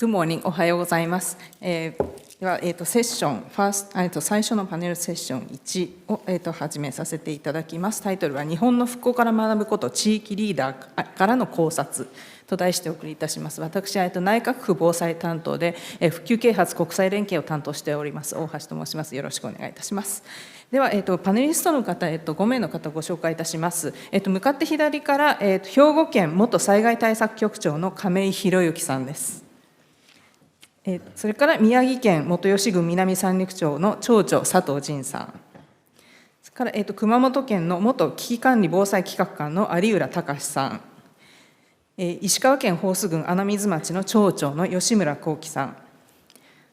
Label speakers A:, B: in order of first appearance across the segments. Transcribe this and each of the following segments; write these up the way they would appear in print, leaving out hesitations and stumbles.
A: Good morning、おはようございます。では、セッション、最初のパネルセッション1を、始めさせていただきます。タイトルは、日本の復興から学ぶこと、地域リーダーからの考察と題してお送りいたします。私は、内閣府防災担当で、復旧啓発国際連携を担当しております、大橋と申します。よろしくお願いいたします。では、パネリストの方、5名の方をご紹介いたします。向かって左から、兵庫県元災害対策局長の亀井博之さんです。それから宮城県本吉郡南三陸町の町長佐藤仁さん。それから、熊本県の元危機管理防災企画官の有浦隆さん。石川県豊洲郡穴水町の町長の吉村幸喜さん。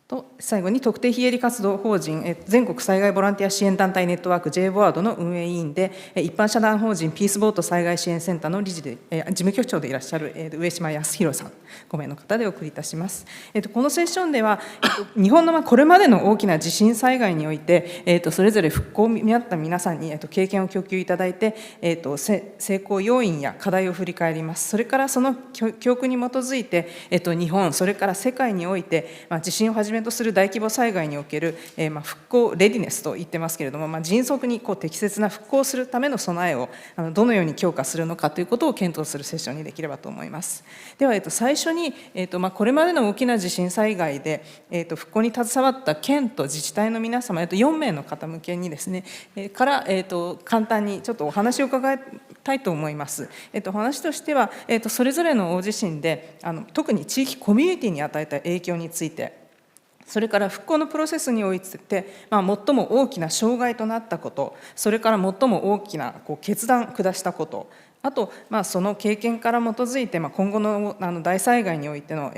A: と最後に特定非営利活動法人全国災害ボランティア支援団体ネットワーク J ボワードの運営委員で一般社団法人ピースボート災害支援センターの理事で事務局長でいらっしゃる上島康弘さん5名の方でお送りいたします。このセッションでは日本のこれまでの大きな地震災害においてそれぞれ復興を見合った皆さんに経験を供給いただいて成功要因や課題を振り返ります。それからその教訓に基づいて日本それから世界において地震をはじめとする大規模災害における復興レディネスと言ってますけれども、迅速に適切な復興するための備えをどのように強化するのかということを検討するセッションにできればと思います。では、最初に、これまでの大きな地震災害で、復興に携わった県と自治体の皆様、4名の方向けにですね、から、簡単にちょっとお話を伺いたいと思います。お話としては、それぞれの大地震で特に地域コミュニティに与えた影響について、それから復興のプロセスにおいて、最も大きな障害となったこと、それから最も大きな決断を下したこと、あと、その経験から基づいて、今後の大災害においての、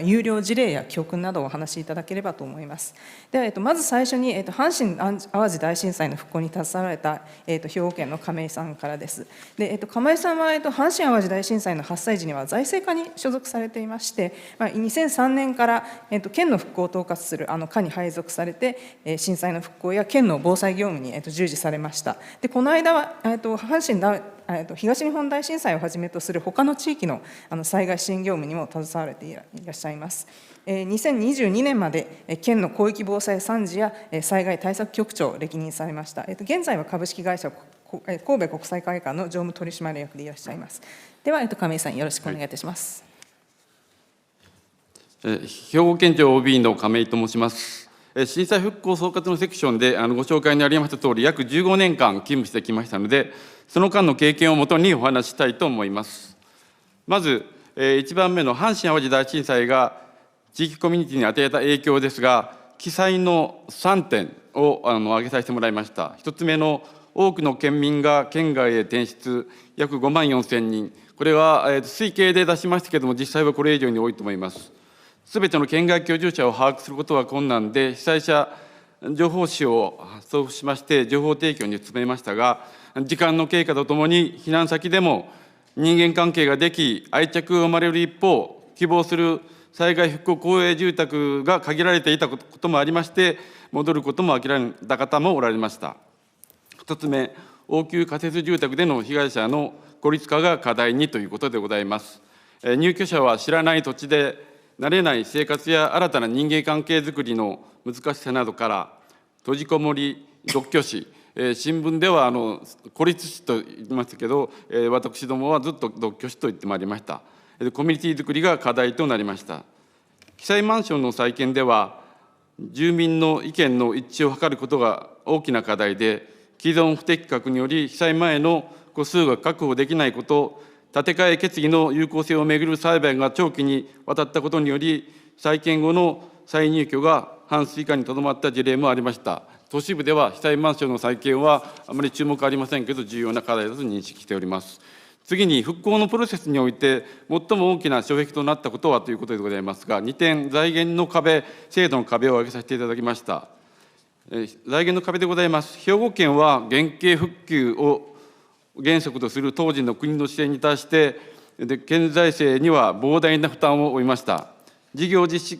A: 優良事例や教訓などをお話しいただければと思います。では、まず最初に、阪神・淡路大震災の復興に携わられた、兵庫県の亀井さんからです。で、亀井さんは、阪神・淡路大震災の発災時には財政課に所属されていまして、2003年から、県の復興を統括する課に配属されて、震災の復興や県の防災業務に、従事されました。で、この間は、東日本大震災をはじめとする他の地域の災害支援業務にも携われていらっしゃいます。2022年まで県の広域防災参事や災害対策局長を歴任されました。現在は株式会社神戸国際会館の常務取締役でいらっしゃいます。では、亀井さん、よろしくお願いいたします。
B: 兵庫県庁 OB の亀井と申します。震災復興総括のセクションでご紹介にありましたとおり、約15年間勤務してきましたので、その間の経験をもとにお話ししたいと思います。まず、1番目の阪神・淡路大震災が地域コミュニティに与えた影響ですが、記載の3点を挙げさせてもらいました。1つ目の、多くの県民が県外へ転出、約5万4千人。これは推計で出しましたけれども、実際はこれ以上に多いと思います。すべての県外居住者を把握することは困難で、被災者情報誌を送付しまして、情報提供に努めましたが、時間の経過とともに避難先でも人間関係ができ、愛着が生まれる一方、希望する災害復興公営住宅が限られていたこともありまして、戻ることも諦めた方もおられました。2つ目、応急仮設住宅での被害者の孤立化が課題にということでございます。入居者は知らない土地で慣れない生活や新たな人間関係づくりの難しさなどから、閉じこもり、独居死、新聞では孤立死と言いましたけど、私どもはずっと独居死と言ってまいりました。コミュニティづくりが課題となりました。被災マンションの再建では、住民の意見の一致を図ることが大きな課題で、既存不適格により被災前の戸数が確保できないこと、建て替え決議の有効性をめぐる裁判が長期にわたったことにより、再建後の再入居が半数以下にとどまった事例もありました。都市部では被災マンションの再建はあまり注目ありませんけど、重要な課題だと認識しております。次に、復興のプロセスにおいて、最も大きな障壁となったことはということでございますが、2点、財源の壁、制度の壁を挙げさせていただきました。財源の壁でございます。兵庫県は原形復旧を原則とする当時の国の姿勢に対して、県財政には膨大な負担を負いました。事業実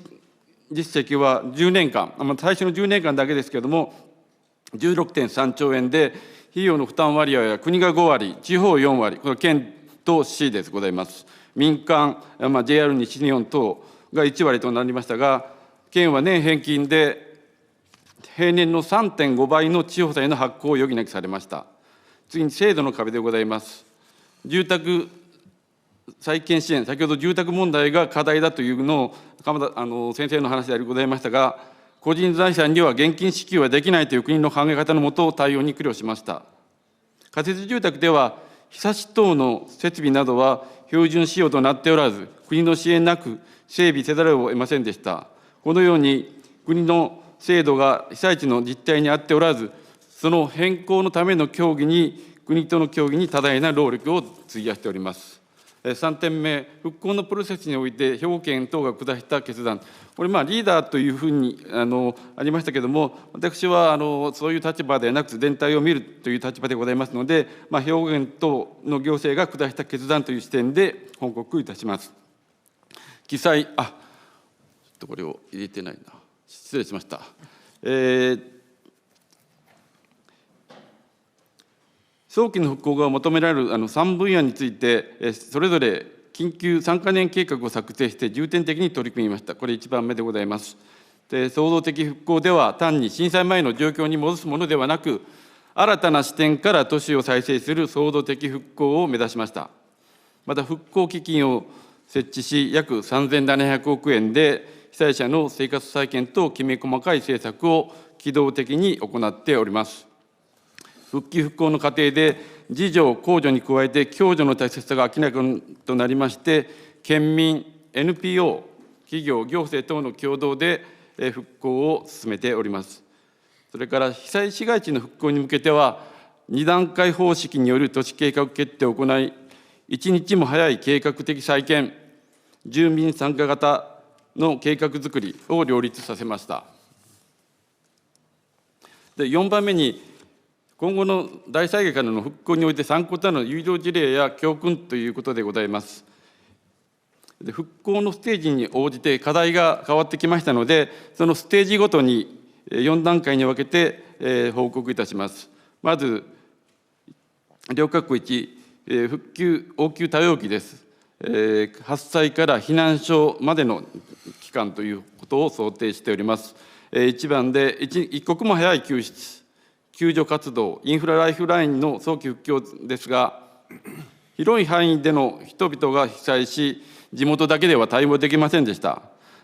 B: 績は10年間、最初の10年間だけですけれども、16.3 兆円で、費用の負担割合は国が5割、地方4割、これは県と市でございます。民間、JR 西日本等が1割となりましたが、県は年平均で平年の 3.5 倍の地方債の発行を余儀なくされました。次に制度の壁でございます。住宅再建支援、先ほど住宅問題が課題だというのを鎌田先生の話でございましたが、個人財産には現金支給はできないという国の考え方のもと、対応に苦慮しました。仮設住宅では、日差し等の設備などは標準仕様となっておらず、国の支援なく整備せざるを得ませんでした。このように国の制度が被災地の実態に合っておらず、その変更のための協議に、国との協議に多大な労力を費やしております。3点目、復興のプロセスにおいて、兵庫県等が下した決断、これ、リーダーというふうにありましたけれども、私はそういう立場ではなく、全体を見るという立場でございますので、兵庫県等の行政が下した決断という視点で報告いたします。記載、これを入れてないな、失礼しました。早期の復興が求められる3分野について、それぞれ緊急3か年計画を策定して重点的に取り組みました。これ1番目でございます。で、創造的復興では、単に震災前の状況に戻すものではなく、新たな視点から都市を再生する創造的復興を目指しました。また、復興基金を設置し、約3700億円で、被災者の生活再建ときめ細かい政策を機動的に行っております。復帰復興の過程で、自助、公助に加えて、共助の大切さが明らかとなりまして、県民、NPO、企業、行政等の共同で復興を進めております。それから被災市街地の復興に向けては、2段階方式による都市計画決定を行い、一日も早い計画的再建、住民参加型の計画づくりを両立させました。で、4番目に、今後の大災害からの復興において参考となる有料事例や教訓ということでございます。で、復興のステージに応じて課題が変わってきましたので、そのステージごとに4段階に分けて報告いたします。まず、両括弧1、復旧応急対応期です。発災から避難所までの期間ということを想定しております。1番で一刻も早い救出、救助活動、インフラライフラインの早期復旧ですが、広い範囲での人々が被災し、地元だけでは対応できませんでした。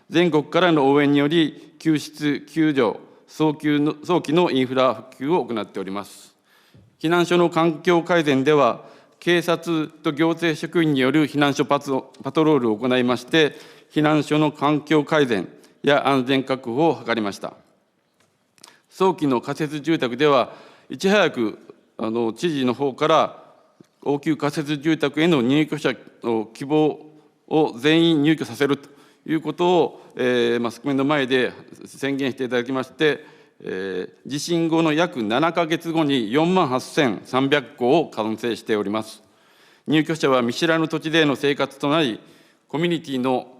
B: 全国からの応援により、救出、救助、早期のインフラ復旧を行っております。避難所の環境改善では、警察と行政職員による避難所パトロールを行いまして、避難所の環境改善や安全確保を図りました。早期の仮設住宅では、いち早く知事の方から応急仮設住宅への入居者の希望を全員入居させるということを、マスコミの前で宣言していただきまして、地震後の約7か月後に48,300戸を完成しております。入居者は見知らぬ土地での生活となり、コミュニティの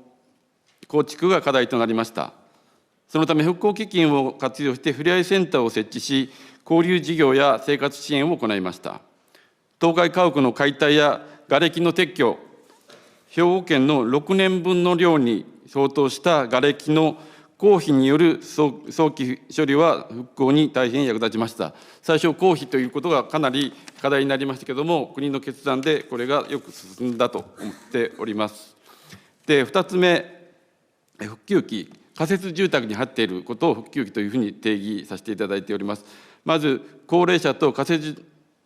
B: 構築が課題となりました。そのため復興基金を活用してふれあいセンターを設置し、交流事業や生活支援を行いました。倒壊家屋の解体や瓦礫の撤去、兵庫県の6年分の量に相当した瓦礫の公費による早期処理は復興に大変役立ちました。最初、公費ということがかなり課題になりましたけれども、国の決断でこれがよく進んだと思っております。で、2つ目、復旧期。仮設住宅に入っていることを復旧期というふうに定義させていただいております。まず、高齢者と仮設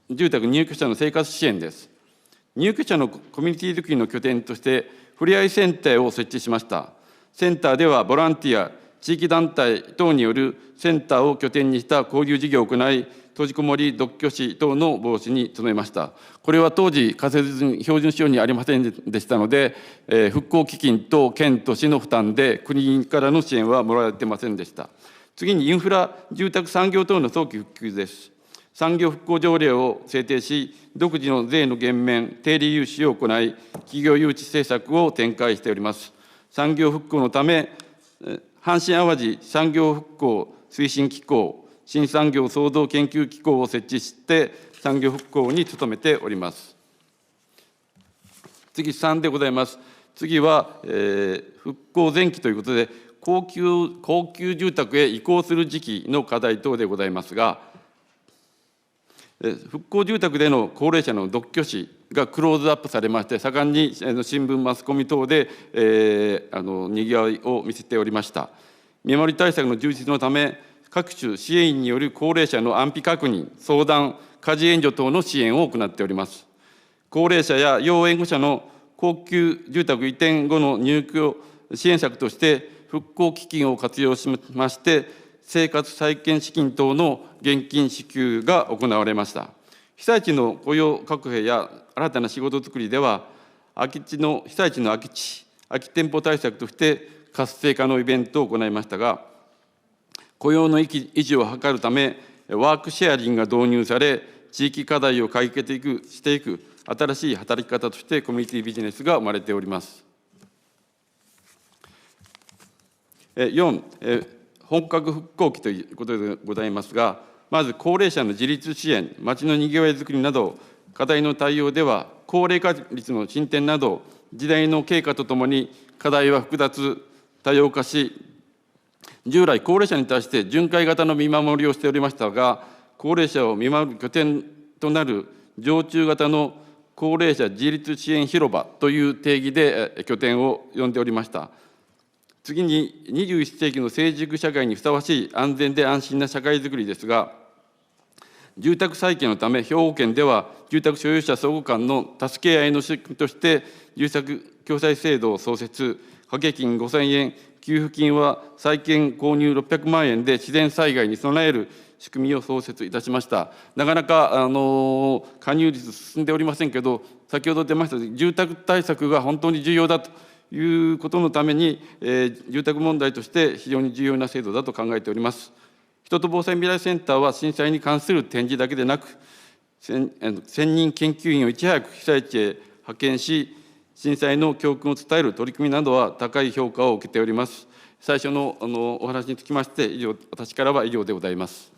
B: 住宅入居者の生活支援です。入居者のコミュニティづくりの拠点として、ふれあいセンターを設置しました。センターでは、ボランティア、地域団体等によるセンターを拠点にした交流事業を行い、閉じこもり、独居死等の防止に努めました。これは当時、仮設標準仕様にありませんでしたので、復興基金と県と市の負担で、国からの支援はもらえてませんでした。次にインフラ、住宅産業等の早期復旧です。産業復興条例を制定し、独自の税の減免、定理融資を行い、企業誘致政策を展開しております。産業復興のため、阪神・淡路産業復興推進機構、新産業創造研究機構を設置して、産業復興に努めております。次3でございます。次は、復興前期ということで、高級住宅へ移行する時期の課題等でございますが、復興住宅での高齢者の独居死がクローズアップされまして、盛んに新聞、マスコミ等で、にぎわいを見せておりました。見守り対策の充実のため、各種支援員による高齢者の安否確認、相談、家事援助等の支援を行っております。高齢者や要援護者の高級住宅移転後の入居支援策として、復興基金を活用しまして、生活再建資金等の現金支給が行われました。被災地の雇用確保や新たな仕事づくりでは、被災地の空き店舗対策として活性化のイベントを行いましたが、雇用の維持を図るため、ワークシェアリングが導入され、地域課題を解決していく新しい働き方としてコミュニティビジネスが生まれております。4、本格復興期ということでございますが、まず高齢者の自立支援、町のにぎわいづくりなど、課題の対応では、高齢化率の進展など、時代の経過とともに課題は複雑、多様化し、従来、高齢者に対して巡回型の見守りをしておりましたが、高齢者を見守る拠点となる常駐型の高齢者自立支援広場という定義で拠点を呼んでおりました。次に、21世紀の成熟社会にふさわしい安全で安心な社会づくりですが、住宅再建のため、兵庫県では住宅所有者相互間の助け合いの仕組みとして、住宅共済制度を創設、掛け金5000円、給付金は再建購入600万円で自然災害に備える仕組みを創設いたしました。なかなか加入率進んでおりませんけど、先ほど出ました住宅対策が本当に重要だということのために、住宅問題として非常に重要な制度だと考えております。人と防災未来センターは震災に関する展示だけでなく、専任研究員をいち早く被災地へ派遣し、震災の教訓を伝える取り組みなどは高い評価を受けております。最初のお話につきまして、私からは以上でございます。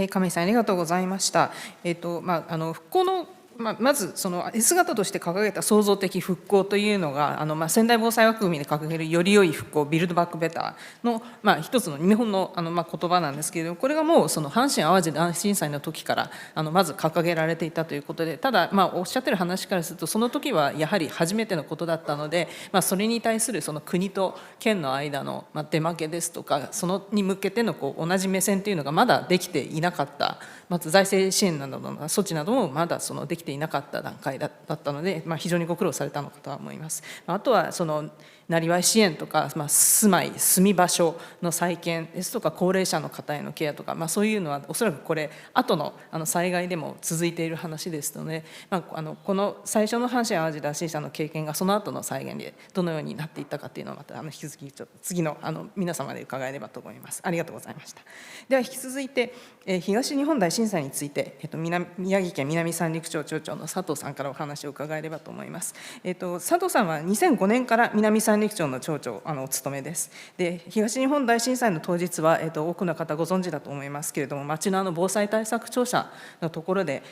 A: 亀井さん、ありがとうございました。復興のまずその S 型として掲げた創造的復興というのが仙台防災枠組みで掲げるより良い復興ビルドバックベターの一つの日本の言葉なんですけれども、これがもうその阪神・淡路大震災の時からまず掲げられていたということで、ただおっしゃってる話からするとその時はやはり初めてのことだったので、それに対するその国と県の間の出負けですとか、そのに向けての同じ目線というのがまだできていなかった。まず財政支援などの措置などもまだできていなかった段階だったので、非常にご苦労されたのかとは思います。あとはそのなりわい支援とか、住み場所の再建ですとか、高齢者の方へのケアとか、そういうのはおそらくこれ後の災害でも続いている話ですので、この最初の阪神・淡路大震災の経験がその後の災害でどのようになっていったかというのをまた引き続き次の皆様で伺えればと思います。ありがとうございました。では引き続いて東日本大震災について宮城県南三陸町町長の佐藤さんからお話を伺えればと思います。佐藤さんは2005年から南三陸町の町長お務めです。で、東日本大震災の当日は多くの方ご存知だと思いますけれども、町の防災対策庁舎のところで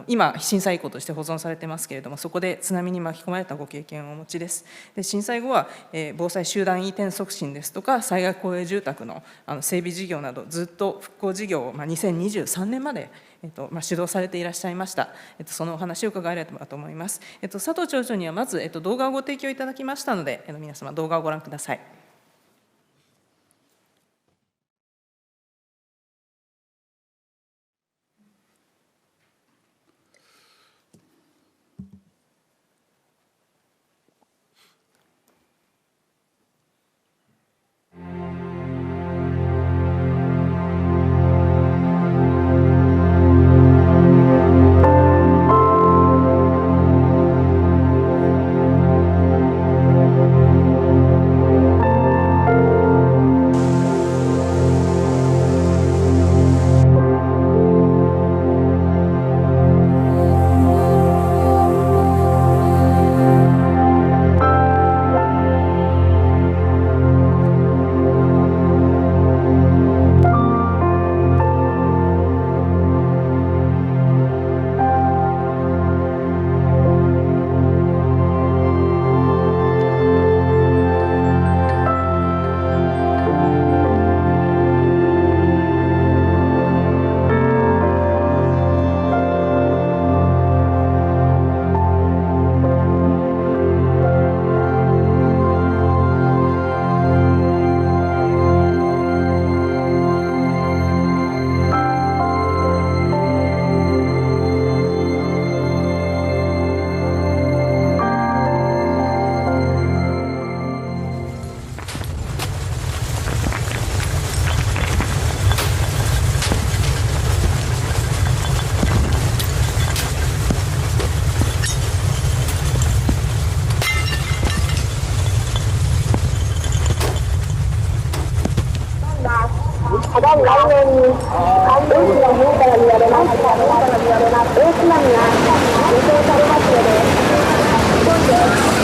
A: 今震災遺構として保存されてますけれども、そこで津波に巻き込まれたご経験をお持ちです。で、震災後は防災集団移転促進ですとか、災害公営住宅の整備事業などずっと復興事業を2023年まで主導されていらっしゃいました。そのお話を伺えればと思います。佐藤町長にはまず動画をご提供いただきましたので、皆様動画をご覧ください。
C: 大きな門から見られます。大津波が予想されますので、急いで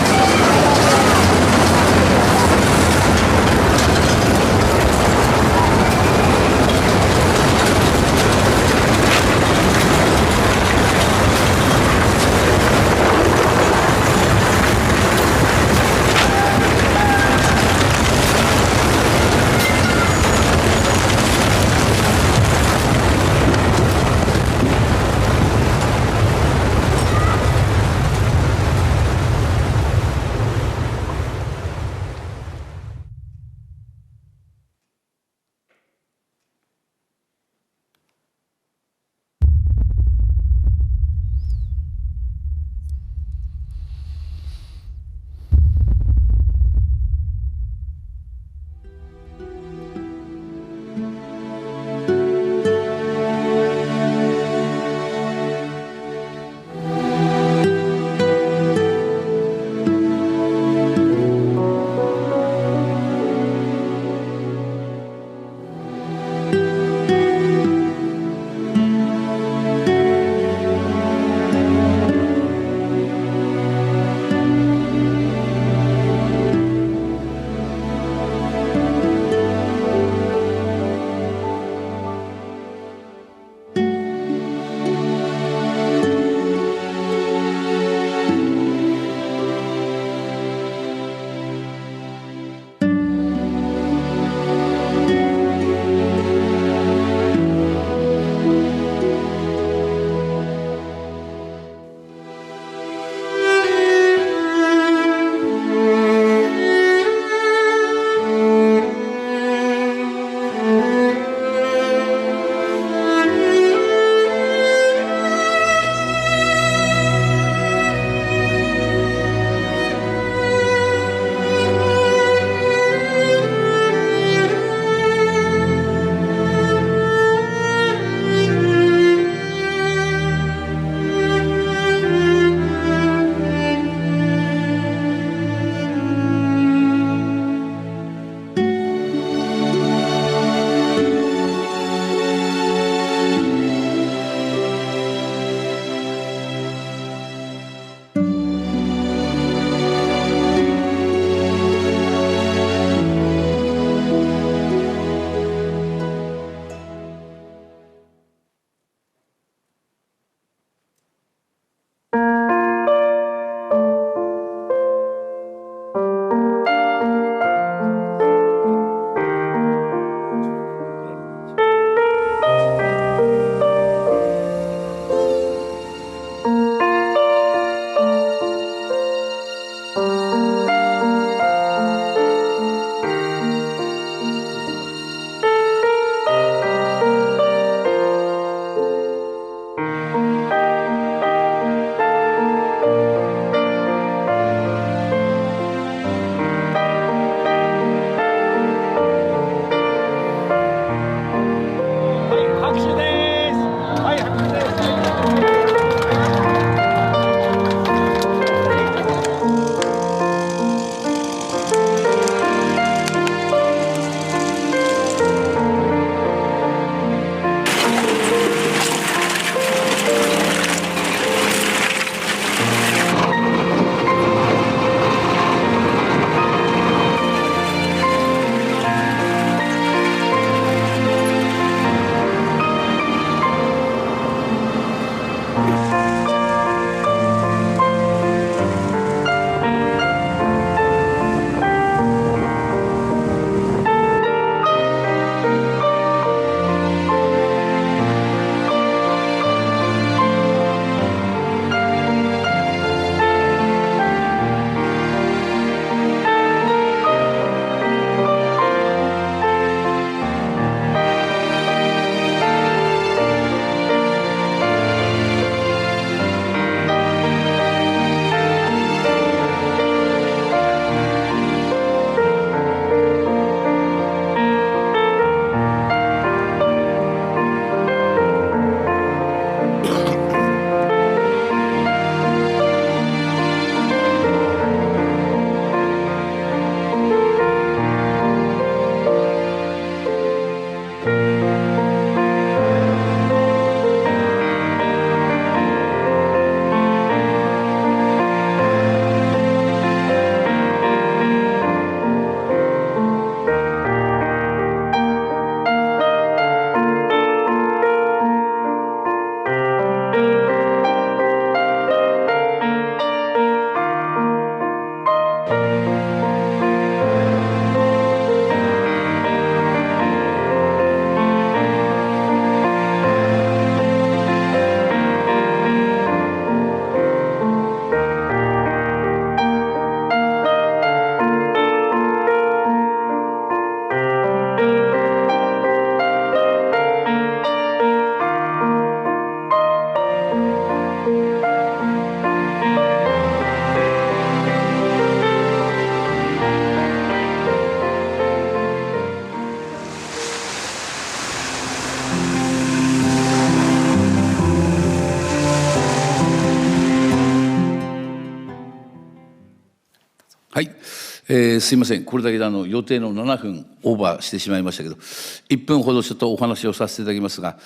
D: すいません、これだけで予定の7分オーバーしてしまいましたけど、1分ほどちょっとお話をさせていただきますが、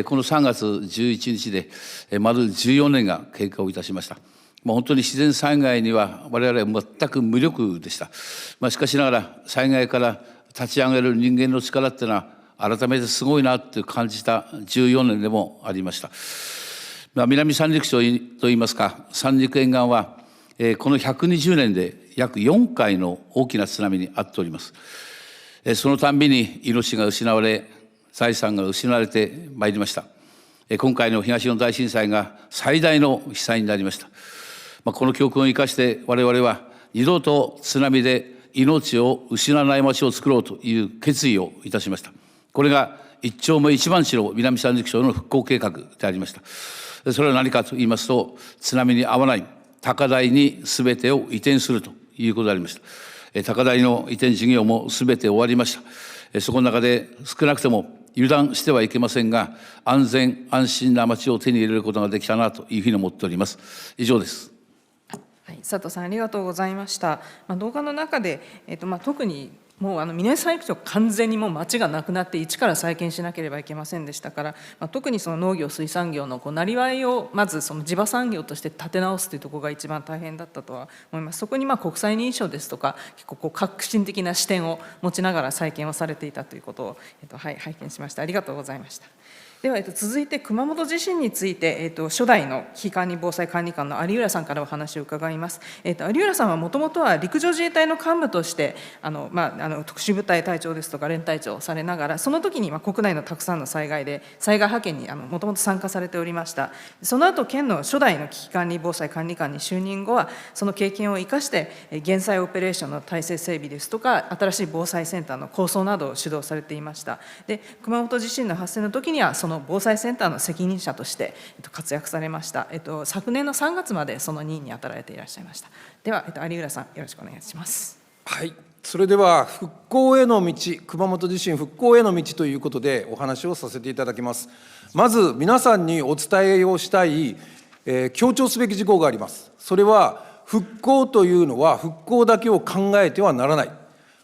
D: この3月11日で、丸14年が経過をいたしました。本当に自然災害には我々は全く無力でした。しかしながら災害から立ち上がる人間の力っていうのは改めてすごいなって感じた14年でもありました。南三陸町といいますか、三陸沿岸はこの120年で約4回の大きな津波に遭っております。そのたんびに命が失われ、財産が失われてまいりました。今回の東日本大震災が最大の被災になりました。この教訓を生かして我々は二度と津波で命を失わない町を作ろうという決意をいたしました。これが一丁目一番地の南三陸町の復興計画でありました。それは何かと言いますと、津波に遭わない高台に全てを移転するということでありました。高台の移転事業も全て終わりました。そこの中で少なくとも油断してはいけませんが、安全安心な町を手に入れることができたなというふうに思っております。以上です。
A: 佐藤さん、ありがとうございました。動画の中で、特にもう南三陸町、完全にもう町がなくなって一から再建しなければいけませんでしたから、特にその農業水産業のなりわいをまずその地場産業として立て直すというところが一番大変だったとは思います。そこに国際認証ですとか、結構革新的な視点を持ちながら再建をされていたということを、拝見しました。ありがとうございました。では、続いて熊本地震について、初代の危機管理防災管理官の有浦さんからお話を伺います。有浦さんはもともとは陸上自衛隊の幹部として特殊部隊隊長ですとか連隊長をされながら、その時に国内のたくさんの災害で災害派遣にもともと参加されておりました。その後県の初代の危機管理防災管理官に就任後は、その経験を生かして減災オペレーションの体制整備ですとか、新しい防災センターの構想などを主導されていました。で、熊本地震の発生の時にはその防災センターの責任者として活躍されました。昨年の3月までその任に当たられていらっしゃいました。では、有浦さん、よろしくお願いします。
E: はい、それでは復興への道、熊本地震復興への道ということでお話をさせていただきます。まず皆さんにお伝えをしたい、強調すべき事項があります。それは復興というのは復興だけを考えてはならない。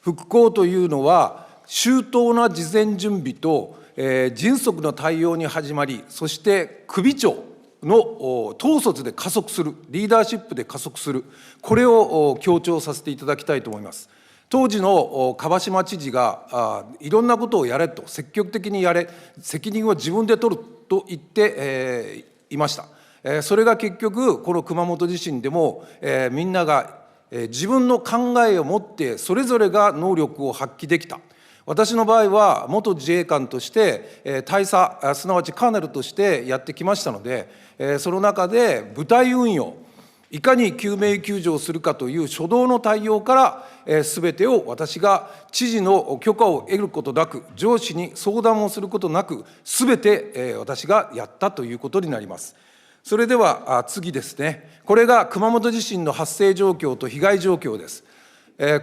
E: 復興というのは周到な事前準備と迅速な対応に始まり、そして首長の統率で加速する、リーダーシップで加速する、これを強調させていただきたいと思います。当時の蒲島知事がいろんなことをやれと、積極的にやれ、責任を自分で取ると言っていました。それが結局この熊本地震でもみんなが自分の考えを持ってそれぞれが能力を発揮できた。私の場合は元自衛官として大佐、すなわちカーネルとしてやってきましたので、その中で部隊運用、いかに救命救助をするかという初動の対応から全てを私が知事の許可を得ることなく、上司に相談をすることなく、全て私がやったということになります。それでは次ですね。これが熊本地震の発生状況と被害状況です。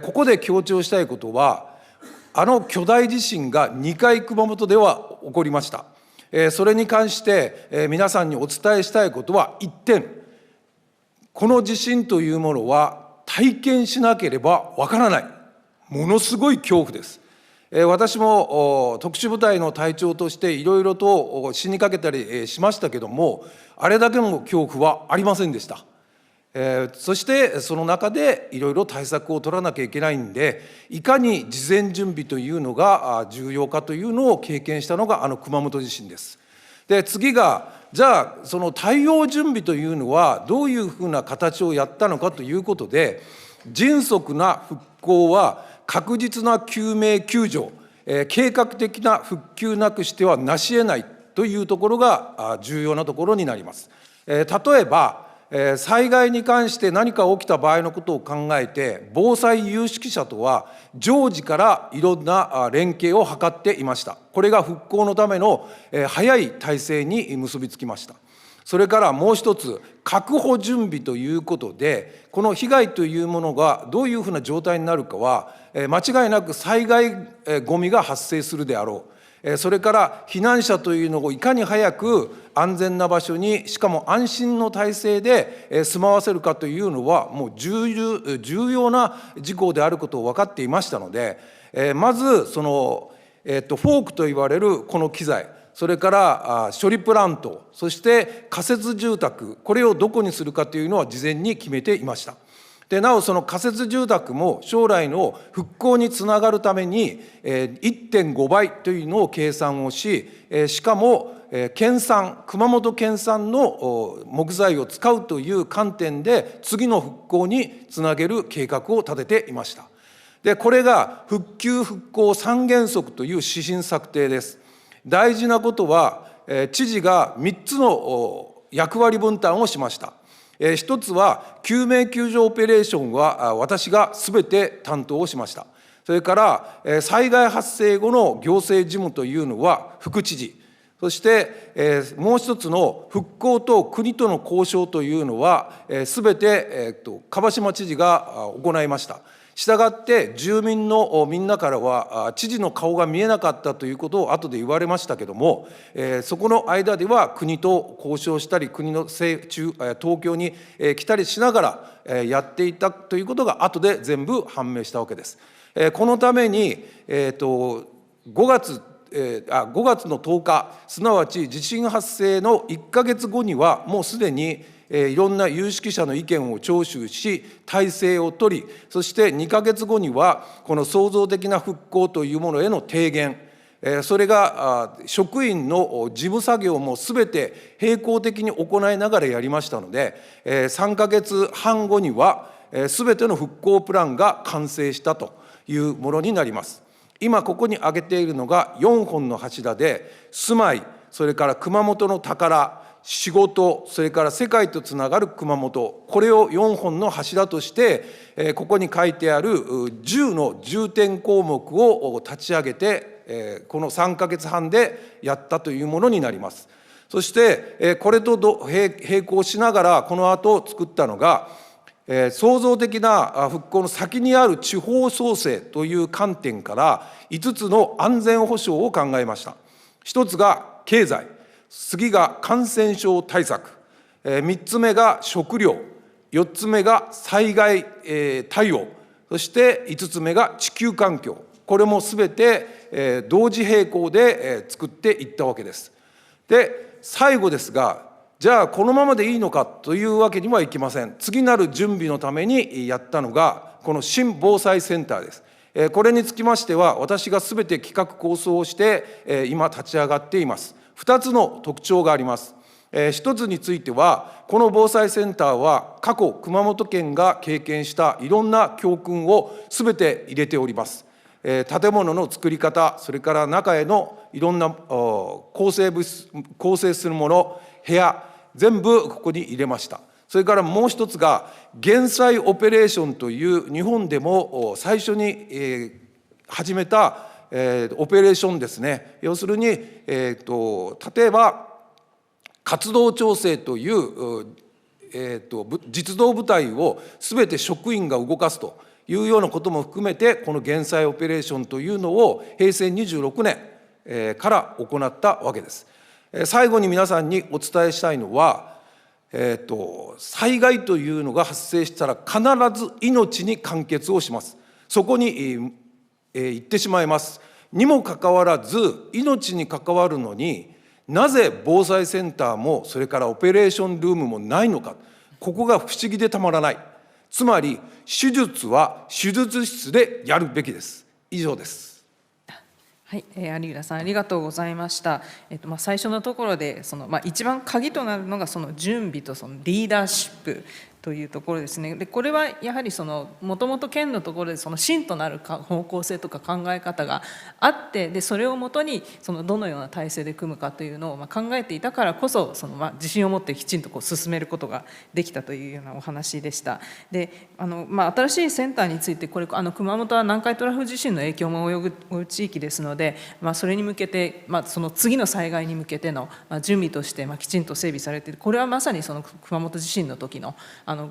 E: ここで強調したいことは、巨大地震が2回熊本では起こりました。それに関して皆さんにお伝えしたいことは1点、この地震というものは体験しなければわからない、ものすごい恐怖です。私も特殊部隊の隊長としていろいろと死にかけたりしましたけども、あれだけの恐怖はありませんでした。そしてその中でいろいろ対策を取らなきゃいけないんで、いかに事前準備というのが重要かというのを経験したのが熊本地震です。で、次がじゃあその対応準備というのはどういうふうな形をやったのかということで、迅速な復興は確実な救命救助、計画的な復旧なくしてはなし得ないというところが重要なところになります。例えば災害に関して何か起きた場合のことを考えて、防災有識者とは常時からいろんな連携を図っていました。これが復興のための早い体制に結びつきました。それからもう一つ、確保準備ということで、この被害というものがどういうふうな状態になるかは間違いなく災害ごみが発生するであろそれから避難者というのをいかに早く安全な場所に、しかも安心の体制で住まわせるかというのは、もう重要な事項であることを分かっていましたので、まずその、フォークといわれるこの機材、それから処理プラント、そして仮設住宅、これをどこにするかというのは事前に決めていました。でなお、その仮設住宅も将来の復興につながるために 1.5 倍というのを計算をし、しかも県産、熊本県産の木材を使うという観点で次の復興につなげる計画を立てていました。でこれが復旧復興三原則という指針策定です。大事なことは、知事が3つの役割分担をしました。一つは救命救助オペレーションは私がすべて担当をしました。それから災害発生後の行政事務というのは副知事、そしてもう一つの復興と国との交渉というのはすべて蒲島知事が行いました。したがって住民のみんなからは知事の顔が見えなかったということを後で言われましたけども、そこの間では国と交渉したり、国の東京に来たりしながらやっていたということが後で全部判明したわけです。このために5月の10日、すなわち地震発生の1ヶ月後にはもうすでにいろんな有識者の意見を聴取し、体制を取り、そして2ヶ月後にはこの創造的な復興というものへの提言、それが職員の事務作業もすべて並行的に行いながらやりましたので、3ヶ月半後にはすべての復興プランが完成したというものになります。今ここに挙げているのが4本の柱で、住まい、それから熊本の宝、仕事、それから世界とつながる熊本、これを4本の柱として、ここに書いてある10の重点項目を立ち上げて、この3ヶ月半でやったというものになります。そして、これと並行しながら、この後作ったのが、創造的な復興の先にある地方創生という観点から5つの安全保障を考えました。一つが経済、次が感染症対策、3つ目が食料、4つ目が災害対応、そして5つ目が地球環境、これもすべて同時並行で作っていったわけです。で、最後ですが、じゃあこのままでいいのかというわけにはいきません。次なる準備のためにやったのがこの新防災センターです。これにつきましては私がすべて企画構想をして今立ち上がっています。2つの特徴があります。1つについては、この防災センターは過去熊本県が経験したいろんな教訓をすべて入れております。建物の作り方、それから中へのいろんな構成するもの、部屋、全部ここに入れました。それからもう一つが減災オペレーションという日本でも最初に始めたオペレーションですね。要するに、例えば活動調整という実動部隊をすべて職員が動かすというようなことも含めて、この減災オペレーションというのを平成26年から行ったわけです。最後に皆さんにお伝えしたいのは、災害というのが発生したら必ず命に完結をします。そこに行ってしまいます。にもかかわらず命に関わるのになぜ防災センターもそれからオペレーションルームもないのか、ここが不思議でたまらない。つまり手術は手術室でやるべきです。以上です。
A: はい、有浦さんありがとうございました。最初のところで一番鍵となるのがその準備とそのリーダーシップというところですね。でこれはやはりもともと県のところで芯となる方向性とか考え方があって、でそれをもとにどのような体制で組むかというのを考えていたからこそ自信を持ってきちんと進めることができたというようなお話でした。で新しいセンターについて熊本は南海トラフ地震の影響も及ぶ地域ですので、それに向けて、その次の災害に向けての準備としてきちんと整備されている。これはまさに熊本地震の時の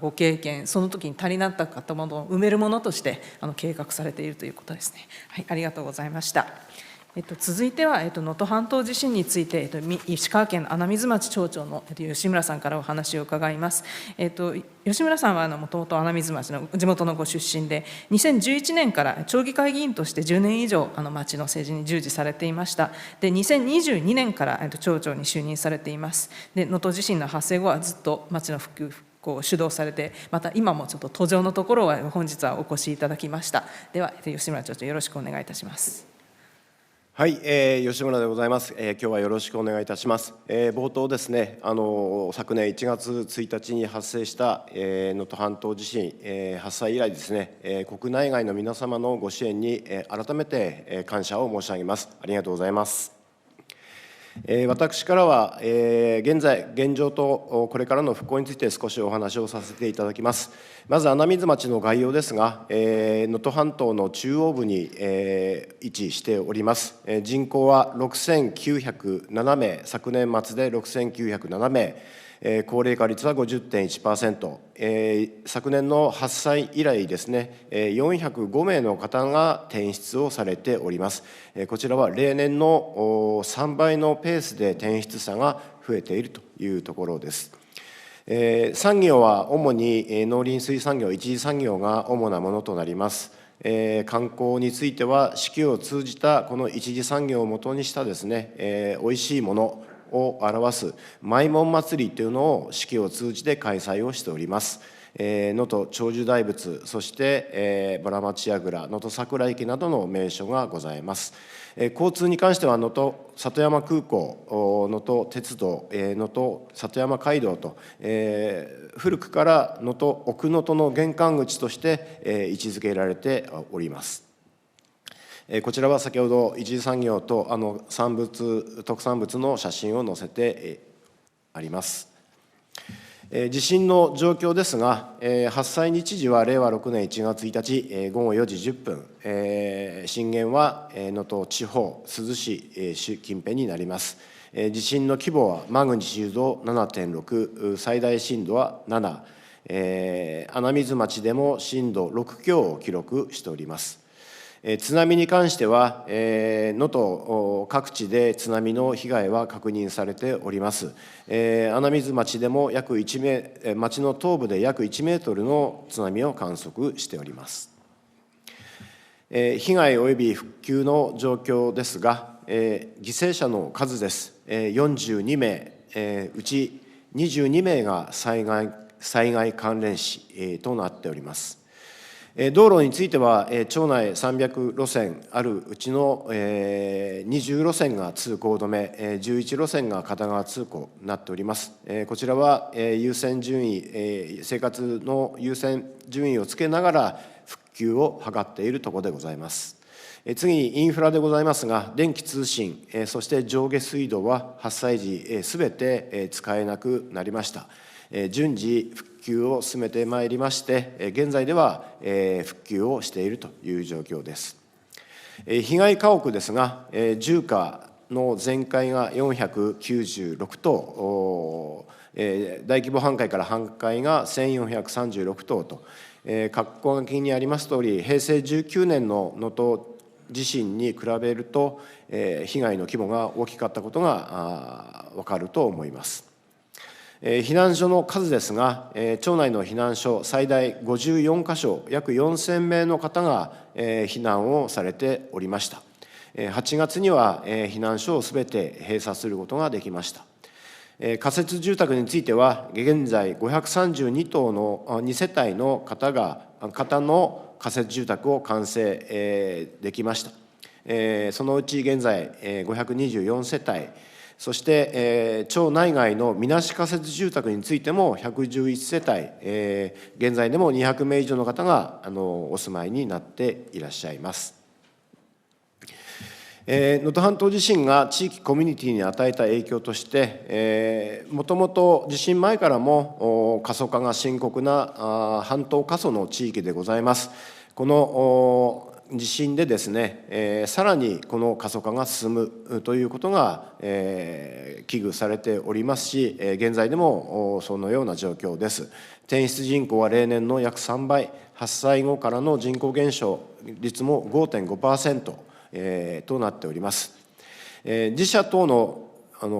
A: ご経験、その時に足りなかったものを埋めるものとして計画されているということですね。はい、ありがとうございました。続いては、能登半島地震について、石川県穴水町町長の吉村さんからお話を伺います。吉村さんはもともと穴水町の地元のご出身で、2011年から町議会議員として10年以上、町の政治に従事されていました。で、2022年から町長に就任されています。で、能登地震の発生後はずっと町の復興を主導されて、また今もちょっと途上のところは本日はお越しいただきました。では、吉村町長、よろしくお願いいたします。
F: はい、吉村でございます。今日はよろしくお願いいたします。冒頭ですね、昨年1月1日に発生した能登半島地震発災以来ですね、国内外の皆様のご支援に改めて感謝を申し上げます。ありがとうございます。私からは、現状とこれからの復興について少しお話をさせていただきます。まず穴水町の概要ですが、能登半島の中央部に、位置しております。人口は6907名、昨年末で6907名。高齢化率は 50.1%、昨年の発災以来ですね、405名の方が転出をされております。こちらは例年の3倍のペースで転出者が増えているというところです。産業は主に農林水産業、一次産業が主なものとなります。観光については四季を通じたこの一次産業をもとにしたですね、おいしいものを表す舞門祭りというのを四季を通じて開催をしております。能登長寿大仏、そして、バラ町櫓、能登桜池などの名所がございます。交通に関しては能登里山空港、能登鉄道、能登里山街道と、古くから能登奥能登の玄関口として、位置づけられております。こちらは先ほど一次産業と特産物の写真を載せてあります。地震の状況ですが、発災日時は令和6年1月1日午後4時10分、震源は能登地方珠洲市近辺になります。地震の規模はマグニチュード 7.6、最大震度は7、穴水町でも震度6強を記録しております。津波に関しては、能登各地で津波の被害は確認されております。穴水町でも町の東部で約1メートルの津波を観測しております。被害及び復旧の状況ですが、犠牲者の数です。42名、うち22名が災害関連死となっております。道路については、町内300路線あるうちの20路線が通行止め、11路線が片側通行になっております。こちらは優先順位、生活の優先順位をつけながら復旧を図っているところでございます。次にインフラでございますが、電気通信、そして上下水道は発災時すべて使えなくなりました。順次復旧を進めてまいりまして、現在では復旧をしているという状況です。被害家屋ですが、住家の全壊が496棟、大規模半壊から半壊が1436棟と、括弧書きにありますとおり、平成19年の能登地震に比べると、被害の規模が大きかったことが分かると思います。避難所の数ですが、町内の避難所、最大54カ所、約4000名の方が避難をされておりました。8月には避難所をすべて閉鎖することができました。仮設住宅については、現在532棟の2世帯の方の仮設住宅を完成できました。そのうち現在524世帯、そして、町内外のみなし仮設住宅についても111世帯、現在でも200名以上の方がお住まいになっていらっしゃいます。能登半島地震が地域コミュニティに与えた影響として、もともと地震前からも過疎化が深刻な半島過疎の地域でございます。この地震でですね、さらにこの過疎化が進むということが、危惧されておりますし、現在でもそのような状況です。転出人口は例年の約3倍、発災後からの人口減少率も 5.5%、となっております。自社等の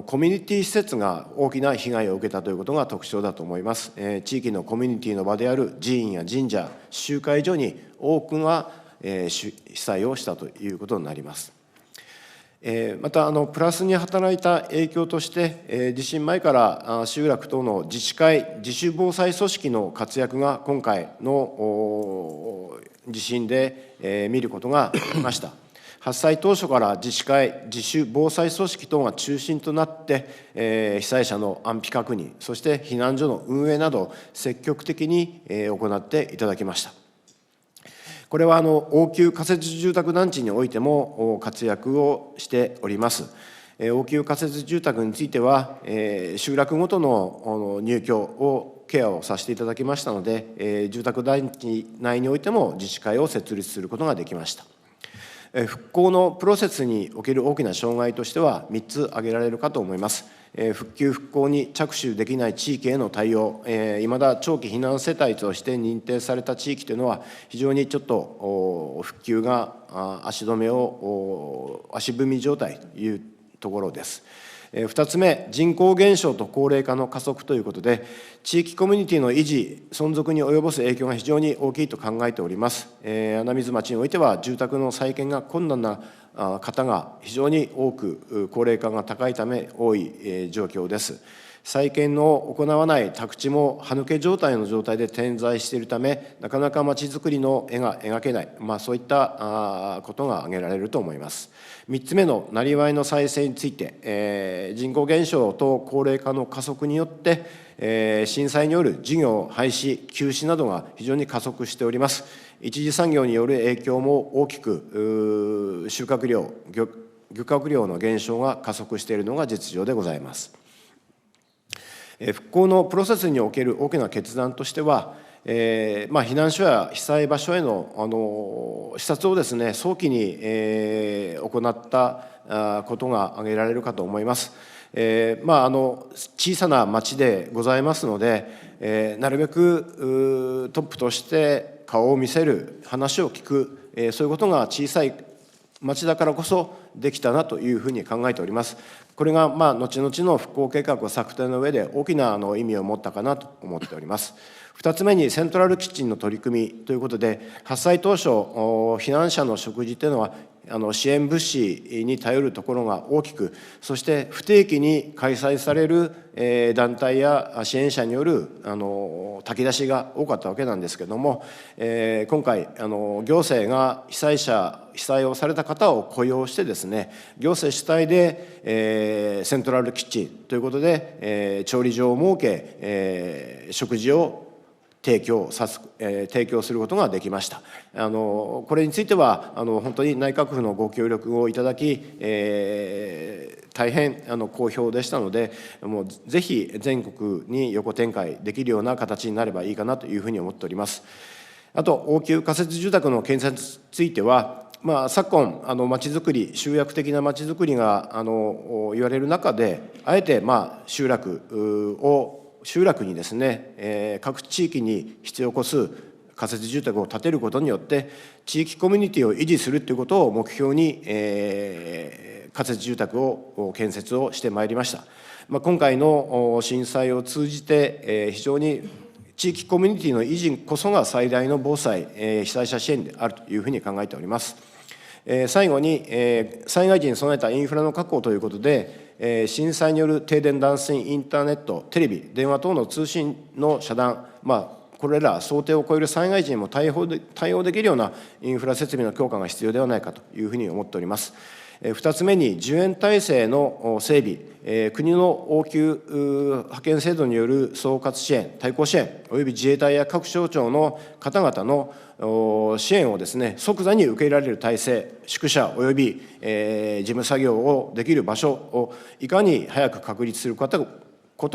F: コミュニティ施設が大きな被害を受けたということが特徴だと思います。地域のコミュニティの場である寺院や神社、集会所に多くが被災をしたということになります。またプラスに働いた影響として、地震前から集落等の自治会、自主防災組織の活躍が今回の地震で見ることができました。発災当初から自治会、自主防災組織等が中心となって、被災者の安否確認、そして避難所の運営など、積極的に行っていただきました。これは応急仮設住宅団地においても活躍をしております。応急仮設住宅については、集落ごとの入居をケアをさせていただきましたので、住宅団地内においても自治会を設立することができました。復興のプロセスにおける大きな障害としては3つ挙げられるかと思います。復旧・復興に着手できない地域への対応、いまだ長期避難世帯として認定された地域というのは、非常にちょっと復旧が足踏み状態というところです。2つ目、人口減少と高齢化の加速ということで、地域コミュニティの維持、存続に及ぼす影響が非常に大きいと考えております。穴水町においては、住宅の再建が困難な方が非常に多く、高齢化が高いため多い状況です。再建を行わない宅地も歯抜け状態の状態で点在しているため、なかなか町づくりの絵が描けない、そういったことが挙げられると思います。3つ目のなりわいの再生について、人口減少と高齢化の加速によって、震災による事業廃止、休止などが非常に加速しております。一次産業による影響も大きく、収穫量、漁獲量の減少が加速しているのが実情でございます。復興のプロセスにおける大きな決断としては、避難所や被災場所への視察をですね、早期に行ったことが挙げられるかと思います。小さな町でございますので、なるべくトップとして顔を見せる、話を聞く、そういうことが小さい町だからこそできたなというふうに考えております。これが後々の復興計画策定の上で大きな意味を持ったかなと思っております。2つ目にセントラルキッチンの取り組みということで、発災当初、避難者の食事というのは支援物資に頼るところが大きく、そして不定期に開催される団体や支援者による炊き出しが多かったわけなんですけれども、今回行政が被災をされた方を雇用してですね、行政主体でセントラルキッチンということで調理場を設け、食事を提供することができました。これについては本当に内閣府のご協力をいただき、大変好評でしたので、もうぜひ全国に横展開できるような形になればいいかなというふうに思っております。あと応急仮設住宅の建設については、昨今まちづくり、集約的なまちづくりが言われる中で、あえて集落にですね、各地域に必要個数仮設住宅を建てることによって地域コミュニティを維持するということを目標に、仮設住宅を建設をしてまいりました。今回の震災を通じて、非常に地域コミュニティの維持こそが最大の防災、被災者支援であるというふうに考えております。最後に、災害時に備えたインフラの確保ということで、震災による停電、断水、インターネット、テレビ、電話等の通信の遮断、これら想定を超える災害時にも対応できるようなインフラ設備の強化が必要ではないかというふうに思っております。2つ目に受援体制の整備、国の応急派遣制度による総括支援、対抗支援、および自衛隊や各省庁の方々の支援をですね、即座に受け入れられる体制、宿舎および事務作業をできる場所をいかに早く確立すること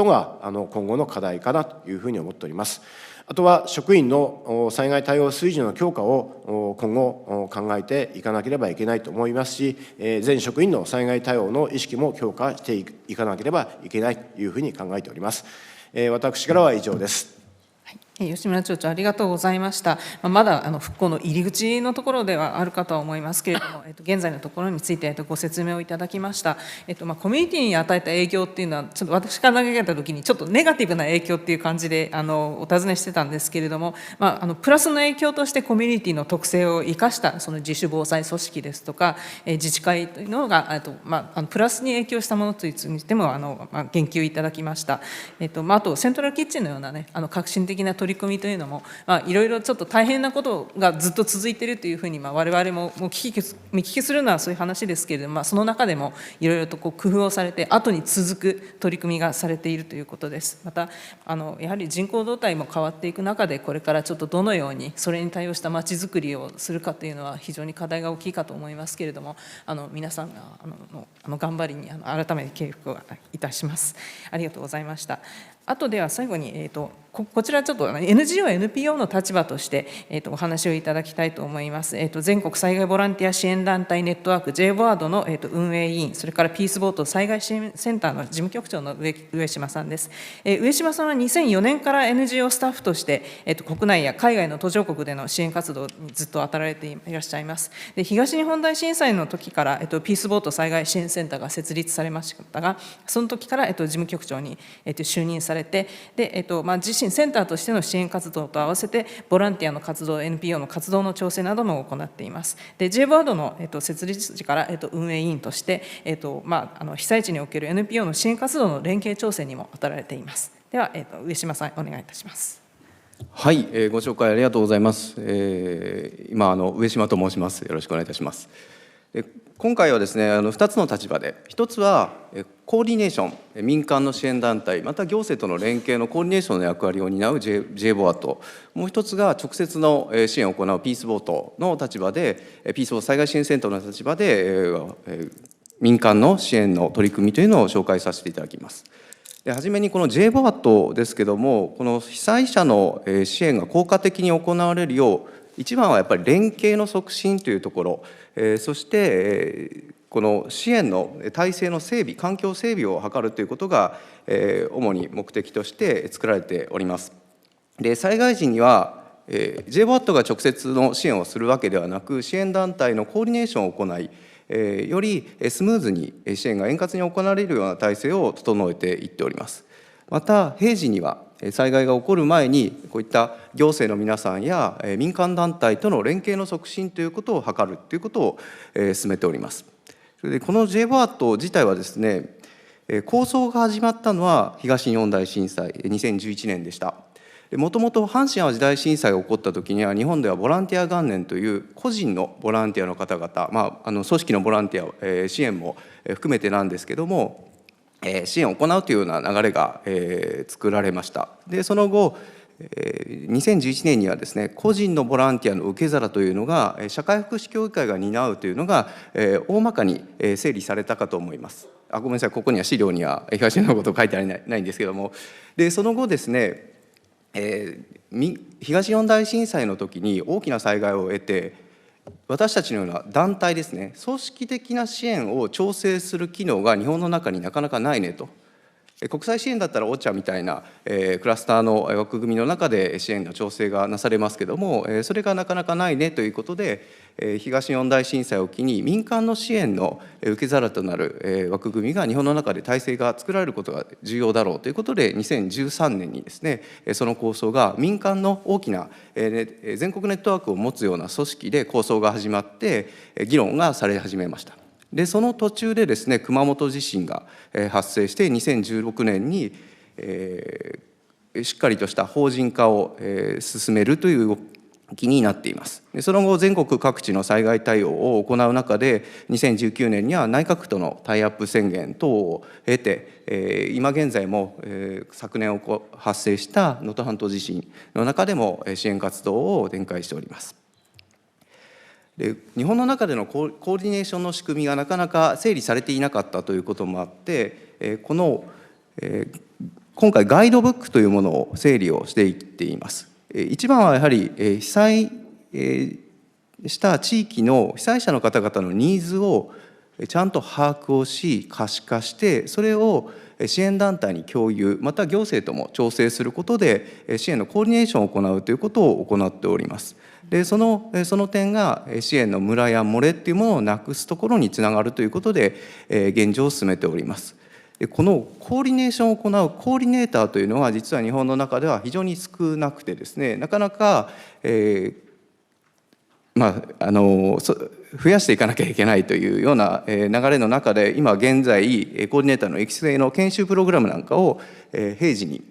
F: が今後の課題かなというふうに思っております。あとは職員の災害対応水準の強化を今後考えていかなければいけないと思いますし、全職員の災害対応の意識も強化していかなければいけないというふうに考えております。私からは以上です。
A: 吉村町長、ありがとうございました。まだ復興の入り口のところではあるかとは思いますけれども、現在のところについてご説明をいただきました。コミュニティに与えた影響っていうのは、ちょっと私から投げたときに、ちょっとネガティブな影響っていう感じでお尋ねしてたんですけれども、プラスの影響としてコミュニティの特性を生かしたその自主防災組織ですとか、自治会というのがプラスに影響したものといっても言及いただきました。あとセントラルキッチンのようなね、革新的な取り組みというのも、いろいろちょっと大変なことがずっと続いているというふうに、我々も見聞きするのはそういう話ですけれども、その中でもいろいろと工夫をされて、後に続く取り組みがされているということです。またやはり人口動態も変わっていく中で、これからちょっとどのようにそれに対応したまちづくりをするかというのは、非常に課題が大きいかと思いますけれども、皆さんが頑張りに改めて敬服をいたします。ありがとうございました。あとでは最後に、こちらちょっと NGO、NPO の立場として、お話をいただきたいと思います。全国災害ボランティア支援団体ネットワーク JBOARD の、運営委員、それからピースボート災害支援センターの事務局長の上島さんです。上島さんは2004年から NGO スタッフとして、国内や海外の途上国での支援活動にずっと当たられていらっしゃいます。で、東日本大震災の時から、ピースボート災害支援センターが設立されましたが、その時から、事務局長に、就任されて、で、自身センターとしての支援活動と合わせて、ボランティアの活動、NPO の活動の調整なども行っています。で、JBOARD の、設立時から、運営委員として、被災地における NPO の支援活動の連携調整にも当たられています。では、上島さん、お願いいたします。
G: はい、ご紹介ありがとうございます。今上島と申します。よろしくお願いいたします。今回はですね、2つの立場で、1つはコーディネーション、民間の支援団体、また行政との連携のコーディネーションの役割を担う JBOARD、もう1つが直接の支援を行うピースボートの立場で、ピースボート災害支援センターの立場で、民間の支援の取り組みというのを紹介させていただきます。はじめにこの JBOARD ですけども、この被災者の支援が効果的に行われるよう、一番はやっぱり連携の促進というところ、そしてこの支援の体制の整備、環境整備を図るということが主に目的として作られております。で、災害時にはJBOARD が直接の支援をするわけではなく、支援団体のコーディネーションを行い、よりスムーズに支援が円滑に行われるような体制を整えていっております。また平時には災害が起こる前にこういった行政の皆さんや民間団体との連携の促進ということを図るということを進めております。それでこの JBOARD 自体はですね、構想が始まったのは東日本大震災2011年でした。もともと阪神・淡路大震災が起こった時には、日本ではボランティア元年という個人のボランティアの方々、組織のボランティア、支援も含めてなんですけども、支援を行うというような流れが作られました。で、その後2011年にはですね、個人のボランティアの受け皿というのが社会福祉協議会が担うというのが大まかに整理されたかと思います。ごめんなさい、ここには資料には東日本のこと書いてないんですけども、でその後ですね、東日本大震災の時に大きな災害を得て、私たちのような団体ですね、組織的な支援を調整する機能が日本の中になかなかないねと。国際支援だったらOCHAみたいなクラスターの枠組みの中で支援の調整がなされますけども、それがなかなかないねということで、東日本大震災を機に民間の支援の受け皿となる枠組みが日本の中で体制が作られることが重要だろうということで、2013年にですね、その構想が民間の大きな全国ネットワークを持つような組織で構想が始まって議論がされ始めました。でその途中でですね、熊本地震が発生して2016年にしっかりとした法人化を進めるという動きになっています。でその後全国各地の災害対応を行う中で、2019年には内閣府とのタイアップ宣言等を経て、今現在も昨年発生した能登半島地震の中でも支援活動を展開しております。で日本の中でのコーディネーションの仕組みがなかなか整理されていなかったということもあって、今回ガイドブックというものを整理をしていっています。一番はやはり被災した地域の被災者の方々のニーズをちゃんと把握をし可視化して、それを支援団体に共有、また行政とも調整することで支援のコーディネーションを行うということを行っております。でその点が支援のムラや漏れっていうものをなくすところにつながるということで現状を進めております。このコーディネーションを行うコーディネーターというのは実は日本の中では非常に少なくてですね、なかなか、増やしていかなきゃいけないというような流れの中で、今現在コーディネーターの育成の研修プログラムなんかを平時に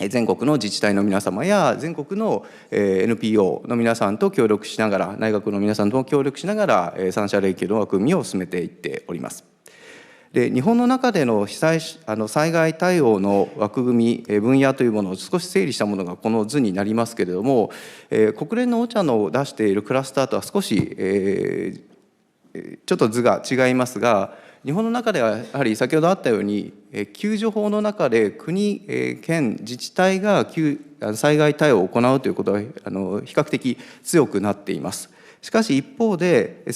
G: 全国の自治体の皆様や全国の NPO の皆さんと協力しながら、大学の皆さんとも協力しながら三者連携の枠組みを進めていっております。で日本の中での災害対応の枠組み分野というものを少し整理したものがこの図になりますけれども、国連のOCHAの出しているクラスターとは少し、ちょっと図が違いますが、日本の中ではやはり先ほどあったように救助法の中で国、県、自治体が災害対応を行うということは比較的強くなっています。しかし一方で大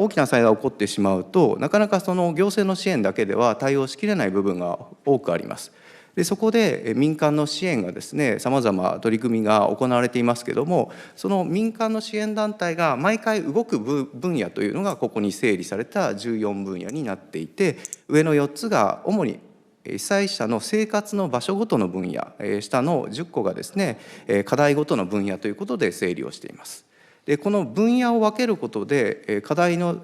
G: きな災害が起こってしまうと、なかなかその行政の支援だけでは対応しきれない部分が多くあります。でそこで民間の支援がですね、さまざま取り組みが行われていますけれども、その民間の支援団体が毎回動く分野というのがここに整理された14分野になっていて、上の4つが主に被災者の生活の場所ごとの分野、下の10個がですね課題ごとの分野ということで整理をしています。でこの分野を分けることで課題の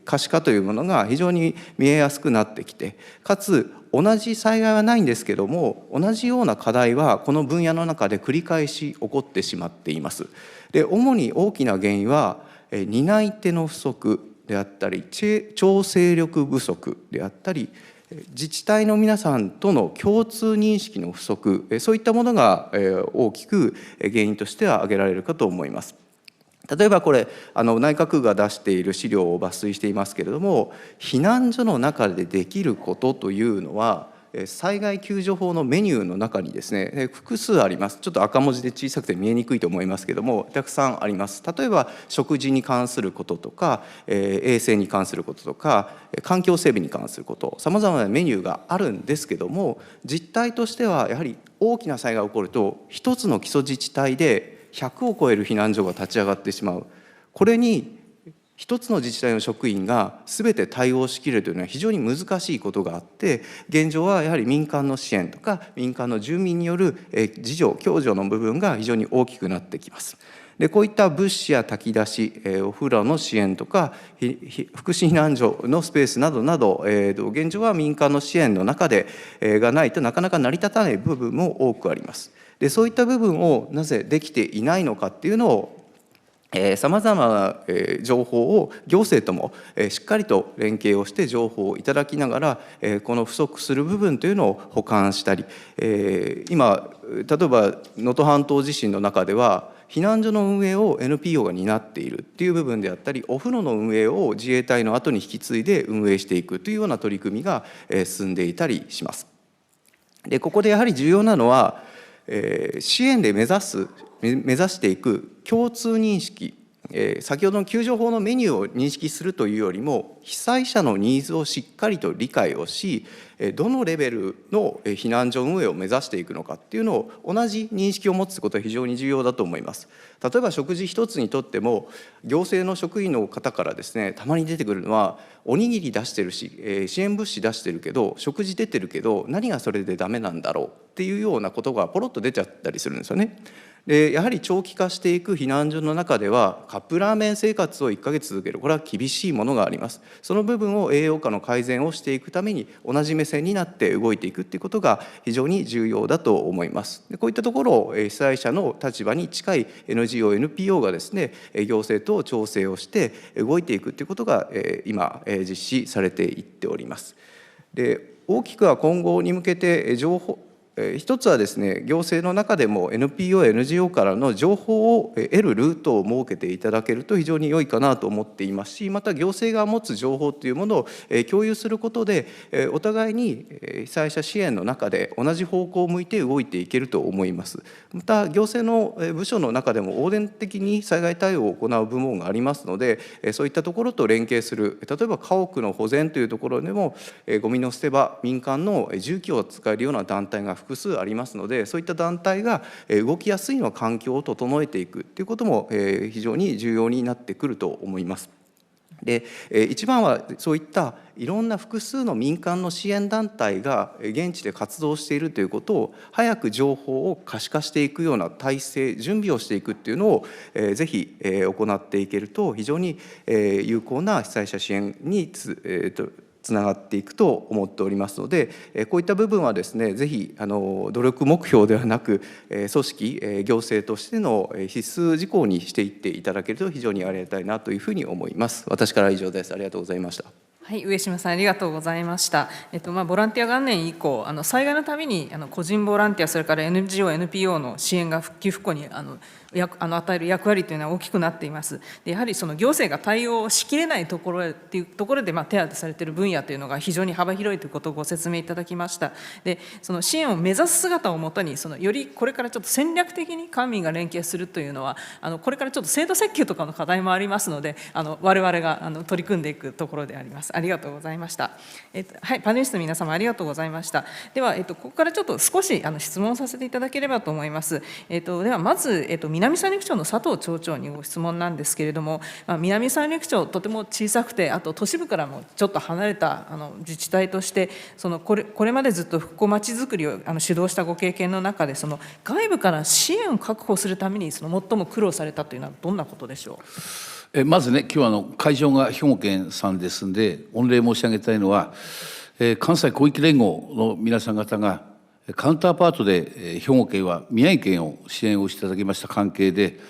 G: 可視化というものが非常に見えやすくなってきて、かつ同じ災害はないんですけども、同じような課題はこの分野の中で繰り返し起こってしまっています。で主に大きな原因は担い手の不足であったり、調整力不足であったり、自治体の皆さんとの共通認識の不足、そういったものが大きく原因としては挙げられるかと思います。例えばこれ内閣府が出している資料を抜粋していますけれども、避難所の中でできることというのは災害救助法のメニューの中にですね複数あります。ちょっと赤文字で小さくて見えにくいと思いますけれども、たくさんあります。例えば食事に関することとか衛生に関することとか環境整備に関すること、さまざまなメニューがあるんですけども、実態としてはやはり大きな災害が起こると一つの基礎自治体で100を超える避難所が立ち上がってしまう。これに一つの自治体の職員が全て対応しきれるというのは非常に難しいことがあって、現状はやはり民間の支援とか民間の住民による自助共助の部分が非常に大きくなってきます。でこういった物資や炊き出し、お風呂の支援とか福祉避難所のスペースなどなど、現状は民間の支援の中でがないとなかなか成り立たない部分も多くあります。でそういった部分をなぜできていないのかっていうのをさまざまな情報を行政ともしっかりと連携をして情報をいただきながらこの不足する部分というのを補完したり、今例えば能登半島地震の中では避難所の運営を NPO が担っているっていう部分であったり、お風呂の運営を自衛隊の後に引き継いで運営していくというような取り組みが進んでいたりします。でここでやはり重要なのは支援で目指していく共通認識、先ほどの救助法のメニューを認識するというよりも、被災者のニーズをしっかりと理解をし、どのレベルの避難所運営を目指していくのかっていうのを同じ認識を持つことは非常に重要だと思います。例えば食事一つにとっても、行政の職員の方からですねたまに出てくるのは、おにぎり出してるし、支援物資出してるけど食事出てるけど何がそれでダメなんだろうっていうようなことがポロッと出ちゃったりするんですよね。でやはり長期化していく避難所の中ではカップラーメン生活を1ヶ月続ける、これは厳しいものがあります。その部分を栄養価の改善をしていくために同じ目線になって動いていくっていうことが非常に重要だと思います。でこういったところを被災者の立場に近い NGO、NPO がですね行政と調整をして動いていくっていうことが今実施されていっております。で大きくは今後に向けて一つはですね、行政の中でも NPO、NGO からの情報を得るルートを設けていただけると非常に良いかなと思っていますし、また行政が持つ情報というものを共有することで、お互いに被災者支援の中で同じ方向を向いて動いていけると思います。また行政の部署の中でも横断的に災害対応を行う部門がありますので、そういったところと連携する、例えば家屋の保全というところでもゴミの捨て場、民間の重機を使えるような団体が複数ありますので、そういった団体が動きやすいような環境を整えていくということも非常に重要になってくると思います。で、一番はそういったいろんな複数の民間の支援団体が現地で活動しているということを早く情報を可視化していくような体制、準備をしていくっていうのをぜひ行っていけると非常に有効な被災者支援につながっていくと思っておりますので、こういった部分はですね、ぜひ努力目標ではなく組織、行政としての必須事項にしていっていただけると非常にありがたいなというふうに思います。私からは以上です。ありがとうございました。
A: はい、上島さんありがとうございました。ボランティア元年以降、災害のために個人ボランティア、それから NGO、NPO の支援が復旧復興に与える役割というのは大きくなっています。でやはりその行政が対応しきれないところっていうところで手当てされている分野というのが非常に幅広いということをご説明いただきました。でその支援を目指す姿をもとによりこれからちょっと戦略的に官民が連携するというのはこれからちょっと制度設計とかの課題もありますので我々が取り組んでいくところであります。ありがとうございました。はい、パネリストの皆様ありがとうございました。では、ここからちょっと少し質問させていただければと思います。ではまず、南三陸町の佐藤町長にご質問なんですけれども、南三陸町とても小さくてあと都市部からもちょっと離れた自治体としてこれまでずっと復興まちづくりを主導したご経験の中で外部から支援を確保するために最も苦労されたというのはどんなことでしょう。
D: まずね、今日は会場が兵庫県さんですんで、御礼申し上げたいのは、関西広域連合の皆さん方が、カウンターパートで、兵庫県は宮城県を支援をしていただきました関係で、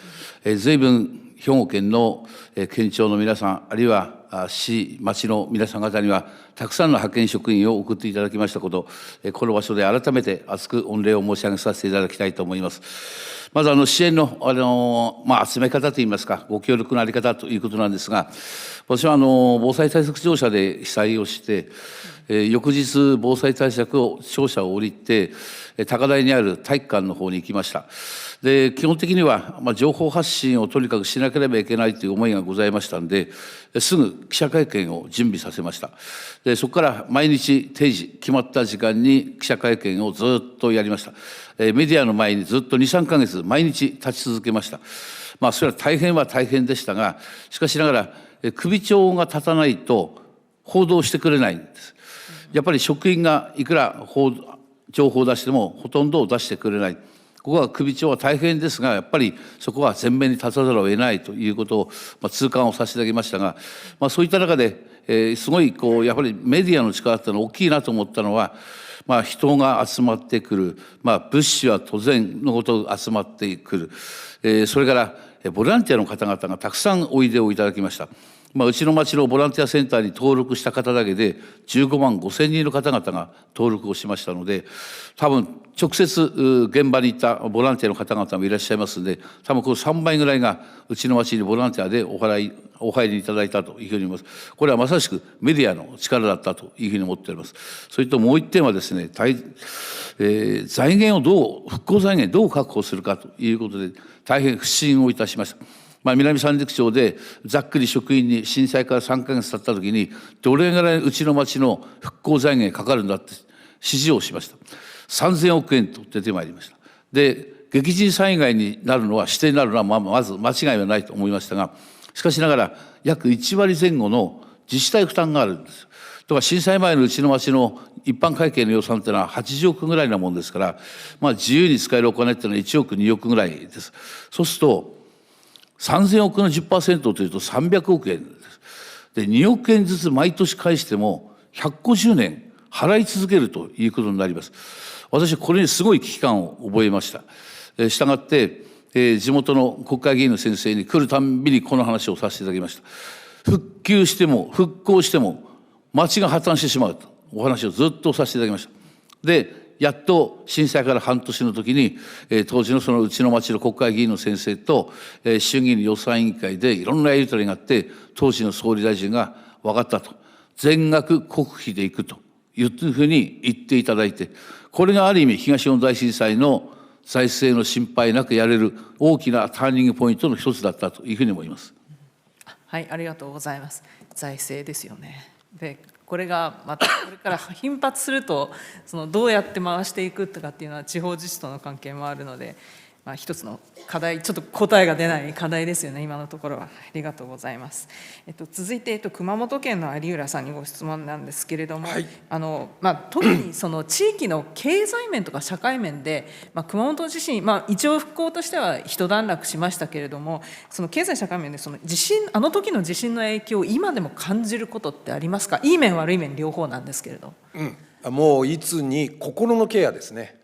D: 随分兵庫県の県庁の皆さん、あるいは市、町の皆さん方には、たくさんの派遣職員を送っていただきましたこと、この場所で改めて厚く御礼を申し上げさせていただきたいと思います。まず支援の集め方といいますか、ご協力の在り方ということなんですが、私は防災対策庁舎で被災をして、翌日防災対策を庁舎を降りて高台にある体育館の方に行きました。で基本的には情報発信をとにかくしなければいけないという思いがございましたんで、すぐ記者会見を準備させました。でそこから毎日定時決まった時間に記者会見をずっとやりました。メディアの前にずっと 2,3 ヶ月毎日立ち続けました。それは大変は大変でしたが、しかしながら首長が立たないと報道してくれないんです。やっぱり職員がいくら情報を出してもほとんどを出してくれない。ここは首長は大変ですが、やっぱりそこは前面に立たざるを得ないということを痛感をさせていただきましたが、そういった中で、すごいやはりメディアの力っていうのは大きいなと思ったのは、人が集まってくる、物資は当然のこと集まってくる、それからボランティアの方々がたくさんおいでをいただきました。うちの町のボランティアセンターに登録した方だけで15万5千人の方々が登録をしましたので、多分直接現場に行ったボランティアの方々もいらっしゃいますので、多分この3倍ぐらいがうちの町にボランティアでお入りいただいたというふうに思います。これはまさしくメディアの力だったというふうに思っております。それともう一点はですね、財源を復興財源どう確保するかということで大変不信をいたしました。南三陸町でざっくり職員に震災から3ヶ月経った時にどれぐらいうちの町の復興財源かかるんだって指示をしました。3000億円と出てまいりました。で激甚災害になるのは指定になるのはまず間違いはないと思いましたが、しかしながら約1割前後の自治体負担があるんです。とか震災前のうちの町の一般会計の予算というのは80億ぐらいなもんですから、自由に使えるお金っていうのは1億2億ぐらいです。そうすると3000億の 10% というと300億円です。で2億円ずつ毎年返しても150年払い続けるということになります。私これにすごい危機感を覚えました。したがって、地元の国会議員の先生に来るたんびにこの話をさせていただきました。復旧しても復興しても町が破綻してしまうとお話をずっとさせていただきました。でやっと震災から半年の時に、当時のそのうちの町の国会議員の先生と、衆議院予算委員会でいろんなやり取りがあって、当時の総理大臣が分かったと、全額国費でいくというふうに言っていただいて、これがある意味東日本大震災の財政の心配なくやれる大きなターニングポイントの一つだったというふうに思います。
A: はい、ありがとうございます。財政ですよね。で、これがまたこれから頻発すると、そのどうやって回していくとかっていうのは地方自治との関係もあるので、一つの課題、ちょっと答えが出ない課題ですよね、今のところは。ありがとうございます。続いて、熊本県の有浦さんにご質問なんですけれども、特にその地域の経済面とか社会面で、熊本地震、一応復興としては一段落しましたけれども、その経済社会面でその地震、あの時の地震の影響を今でも感じることってありますか？いい面悪い面両方なんですけれど。
E: もういつに心のケアですね。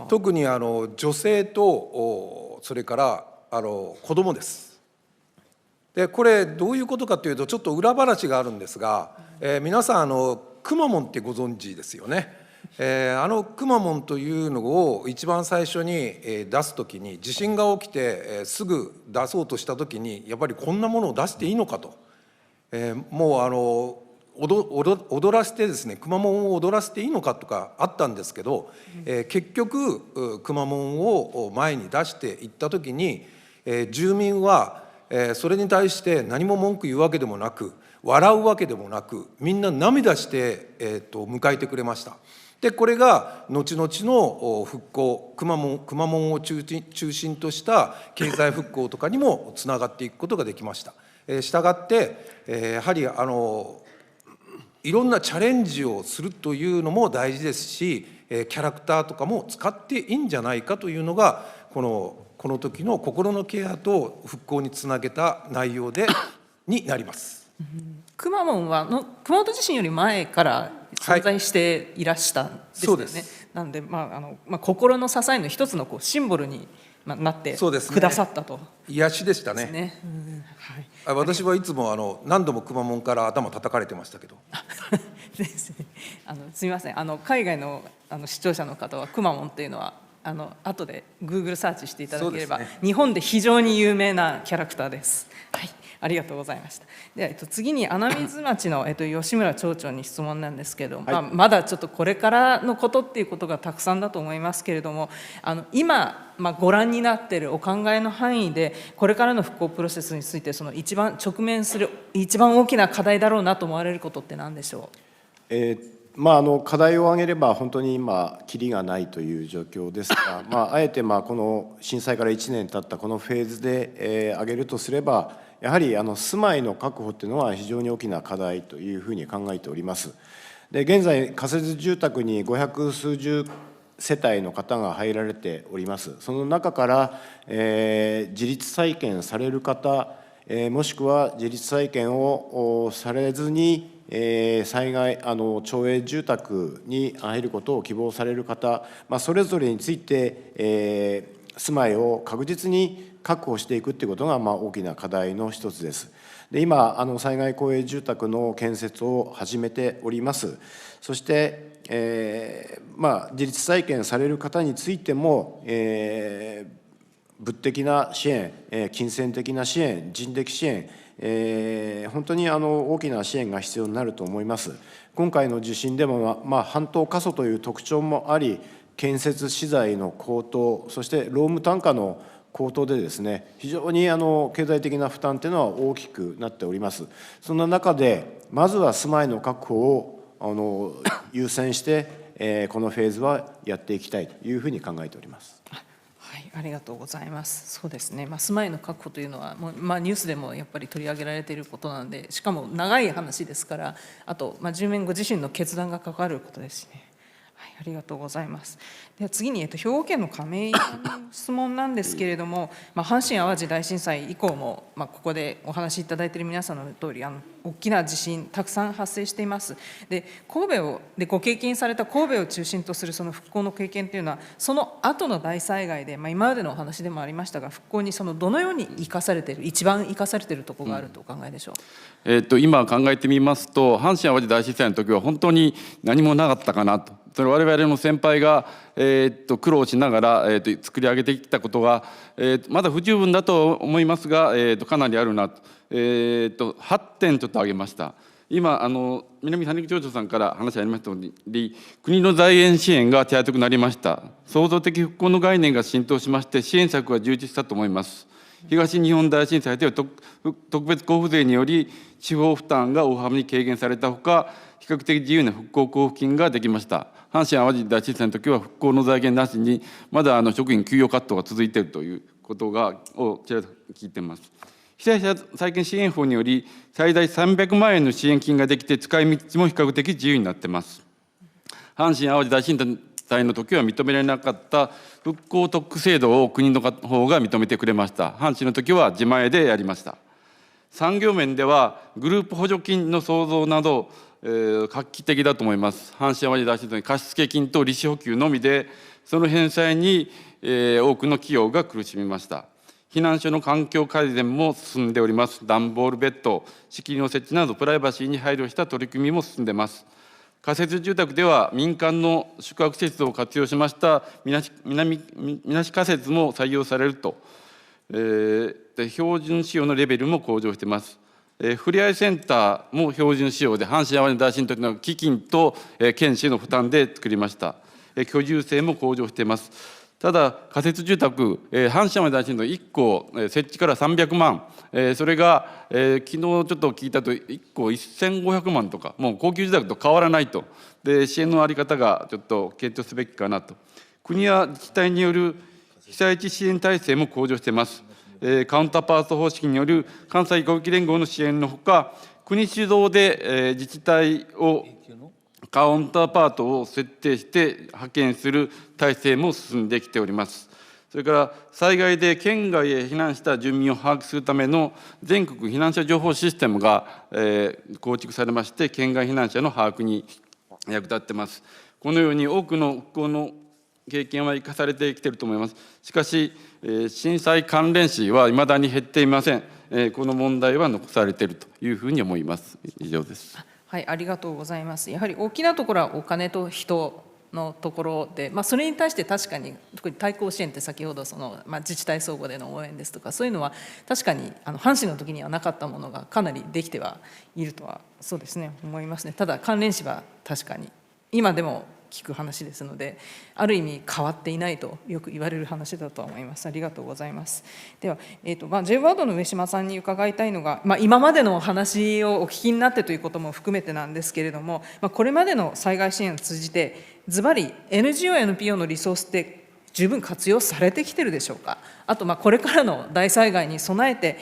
E: 特に女性とそれから子どもです。でこれどういうことかというとちょっと裏話があるんですが、皆さんくまモンってご存知ですよね。くまモンというのを一番最初に出す時に地震が起きてすぐ出そうとした時にやっぱりこんなものを出していいのかと、もう踊らせてですね、くまモンを踊らせていいのかとかあったんですけど、結局くまモンを前に出していった時に、住民はそれに対して何も文句言うわけでもなく笑うわけでもなく、みんな涙して迎えてくれました。でこれが後々の復興、くまモンを中心とした経済復興とかにもつながっていくことができました。したがってやはりいろんなチャレンジをするというのも大事ですし、キャラクターとかも使っていいんじゃないかというのがこの時の心のケアと復興につなげた内容になります。
A: くまモンは熊本地震より前から存在していらしたんですよね。
E: そうです。
A: なので、心の支えの一つのシンボルになってくださったと。
E: 癒しでしたね。私はいつも何度もくまモンから頭叩かれてましたけど。
A: すみません、海外の視聴者の方はくまモンっていうのは後で Google サーチしていただければ、日本で非常に有名なキャラクターです。はい、ありがとうございました。で次に穴水町の、吉村町長に質問なんですけれども、まだちょっとこれからのことっていうことがたくさんだと思いますけれども、今、ご覧になっているお考えの範囲でこれからの復興プロセスについて一番直面する一番大きな課題だろうなと思われることって何でしょう？
F: 課題を挙げれば本当に今キリがないという状況ですが、あえてこの震災から1年経ったこのフェーズで挙げるとすれば、やはり住まいの確保というのは非常に大きな課題というふうに考えております。で現在仮設住宅に500数十世帯の方が入られております。その中から、自立再建される方、もしくは自立再建をされずに災害町営住宅に入ることを希望される方、それぞれについて、住まいを確実に確保していくということが大きな課題の一つです。で今災害公営住宅の建設を始めております。そして、自立再建される方についても、物的な支援、金銭的な支援、人的支援、本当に大きな支援が必要になると思います。今回の地震でも、半島過疎という特徴もあり、建設資材の高騰、そして労務単価の高騰でですね、非常に経済的な負担というのは大きくなっております。そんな中でまずは住まいの確保を優先して、このフェーズはやっていきたいというふうに考えております。
A: はい、ありがとうございます。そうですね、住まいの確保というのはニュースでもやっぱり取り上げられていることなので、しかも長い話ですから、あと、住民ご自身の決断が関わることですしね。はい、ありがとうございます。では次に、兵庫県の亀井さんの質問なんですけれども、阪神・淡路大震災以降も、ここでお話しいただいている皆さんの通り、大きな地震たくさん発生しています。で神戸でご経験された神戸を中心とするその復興の経験というのは、その後の大災害で、今までのお話でもありましたが、復興にどのように生かされている、一番生かされているところがあるとお考えでしょう？
B: 今考えてみますと、阪神・淡路大震災の時は本当に何もなかったかなと。それ我々の先輩が、苦労しながら、作り上げてきたことが、まだ不十分だと思いますが、かなりあるなと、8点ちょっと挙げました。今南三陸町長さんから話ありましたように、国の財源支援が手厚くなりました。創造的復興の概念が浸透しまして、支援策が充実したと思います。東日本大震災では特別交付税により地方負担が大幅に軽減されたほか、比較的自由な復興交付金ができました。阪神・淡路大震災の時は復興の財源なしにまだ職員給与カットが続いているということをちらっと聞いています。被災者再建支援法により最大300万円の支援金ができて、使い道も比較的自由になっています。阪神・淡路大震災の時は認められなかった復興特区制度を国の方が認めてくれました。阪神の時は自前でやりました。産業面ではグループ補助金の創造など、画期的だと思います。阪神・淡路大震災の貸付金と利子補給のみで、その返済に、多くの企業が苦しみました。避難所の環境改善も進んでおります。段ボールベッド、仕切りの設置などプライバシーに配慮した取り組みも進んでいます。仮設住宅では民間の宿泊施設を活用しましたみなし仮設も採用されると、標準仕様のレベルも向上しています。ふれあいセンターも標準仕様で、阪神・淡路大震災の基金と県市の負担で作りました。居住性も向上しています。ただ、仮設住宅、阪神・淡路大震災の1戸設置から300万、それが、昨日ちょっと聞いたと、1戸1500万とか、もう高級住宅と変わらないと。で、支援の在り方がちょっと検討すべきかなと。国や自治体による被災地支援体制も向上しています。カウンターパート方式による関西広域連合の支援のほか、国主導で自治体をカウンターパートを設定して派遣する体制も進んできております。それから災害で県外へ避難した住民を把握するための全国避難者情報システムが構築されまして、県外避難者の把握に役立っています。このように多くの復興の経験は生かされてきていると思います。しかし、震災関連死はいまだに減っていません。この問題は残されているというふうに思います。以上です。
A: はい、ありがとうございます。やはり大きなところはお金と人のところで、それに対して確かに特に対抗支援って先ほど自治体相互での応援ですとか、そういうのは確かに阪神の時にはなかったものがかなりできてはいるとは、そうですね、思いますね。ただ関連死は確かに今でも聞く話ですので、ある意味変わっていないとよく言われる話だと思います。ありがとうございます。では、J ワードの上島さんに伺いたいのが、今までのお話をお聞きになってということも含めてなんですけれども、これまでの災害支援を通じてズバリ NGO、NPO のリソースって十分活用されてきてるでしょうか。あとこれからの大災害に備えて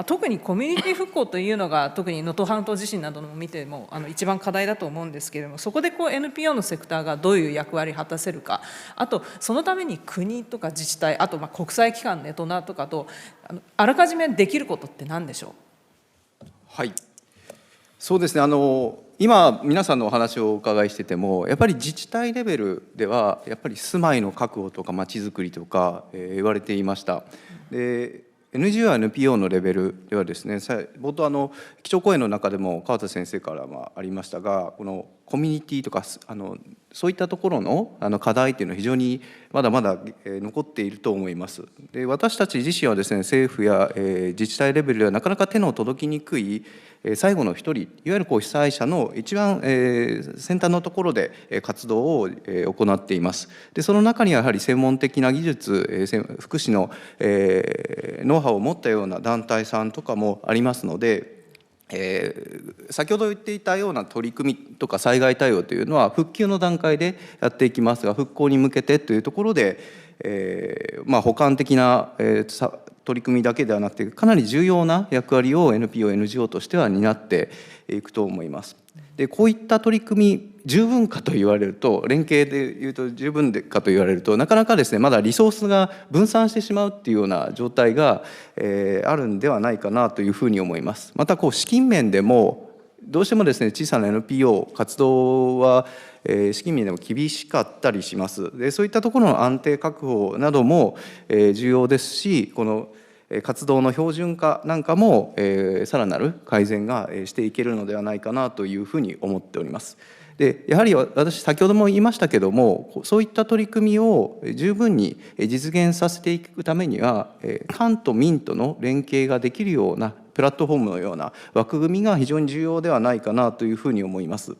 A: 特にコミュニティ復興というのが特に能登半島地震なども見ても一番課題だと思うんですけれども、そこでNPO のセクターがどういう役割を果たせるか、あとそのために国とか自治体、あと国際機関ネトナとかとあらかじめできることって何でしょう。
G: はい、そうですね、今皆さんのお話をお伺いしてても、やっぱり自治体レベルではやっぱり住まいの確保とかまちづくりとか、言われていました。で NGO や NPO のレベルではですね、冒頭基調講演の中でも川田先生からありましたが、このコミュニティとかそういったところの課題っていうのは非常にまだまだ残っていると思います。で、私たち自身はですね、政府や自治体レベルではなかなか手の届きにくい最後の一人、いわゆる被災者の一番先端のところで活動を行っています。で、その中にはやはり専門的な技術、福祉のノウハウを持ったような団体さんとかもありますので、先ほど言っていたような取り組みとか災害対応というのは復旧の段階でやっていきますが、復興に向けてというところで、補完的な取り組みだけではなくて、かなり重要な役割を NPO、NGO としては担っていくと思います。で、こういった取り組み十分かと言われると、連携でいうと十分かと言われると、なかなかですね、まだリソースが分散してしまうっていうような状態が、あるんではないかなというふうに思います。また資金面でもどうしてもですね、小さな NPO 活動は資金面でも厳しかったりします。で、そういったところの安定確保なども重要ですし、この活動の標準化なんかもさらなる改善がしていけるのではないかなというふうに思っております。でやはり私先ほども言いましたけども、そういった取り組みを十分に実現させていくためには官と民との連携ができるようなプラットフォームのような枠組みが非常に重要ではないかなというふうに思います。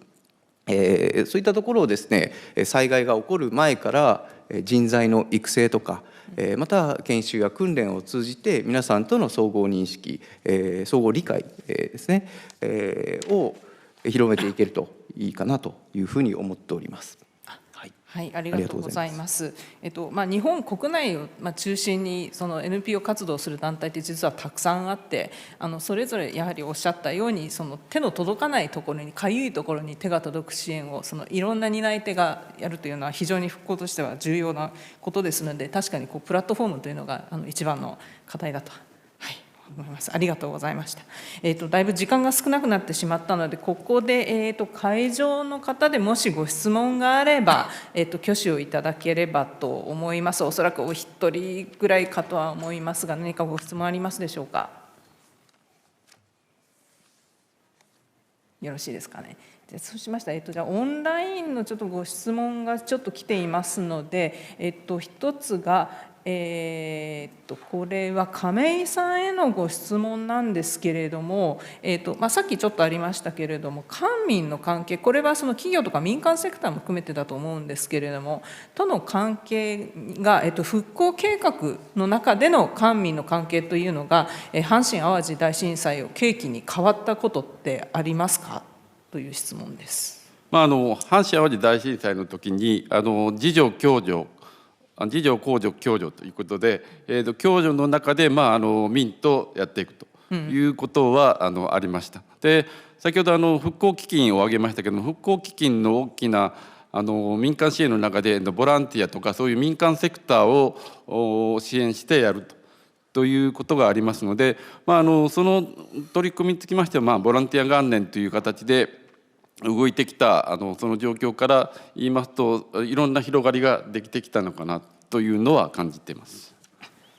G: そういったところをですね、災害が起こる前から人材の育成とか、また研修や訓練を通じて皆さんとの相互認識、相互理解ですね、を広めていけるといいかなというふうに思っております。
A: はい、ありがとうございます。日本国内を中心にその NPO 活動する団体って実はたくさんあって、それぞれやはりおっしゃったようにその手の届かないところに、かゆいところに手が届く支援をそのいろんな担い手がやるというのは非常に復興としては重要なことですので、確かにプラットフォームというのが一番の課題だと。思います。ありがとうございました。だいぶ時間が少なくなってしまったので、ここで、会場の方でもしご質問があれば、挙手をいただければと思います。おそらくお一人ぐらいかとは思いますが、何かご質問ありますでしょうか。よろしいですかね。そうしましたら、じゃあオンラインのちょっとご質問がちょっと来ていますので、一つが、これは亀井さんへのご質問なんですけれども、さっきちょっとありましたけれども、官民の関係、これはその企業とか民間セクターも含めてだと思うんですけれども、との関係が、復興計画の中での官民の関係というのが、阪神・淡路大震災を契機に変わったことってありますかという質問です。
B: 阪神・淡路大震災の時に自助共助共助ということで、共助の中で、民とやっていくということは、ありました。で、先ほど復興基金を挙げましたけども、復興基金の大きな民間支援の中でボランティアとかそういう民間セクターを支援してやるということがありますので、その取り組みにつきましては、ボランティア元年という形で動いてきたその状況から言いますと、いろんな広がりができてきたのかなというのは感じています。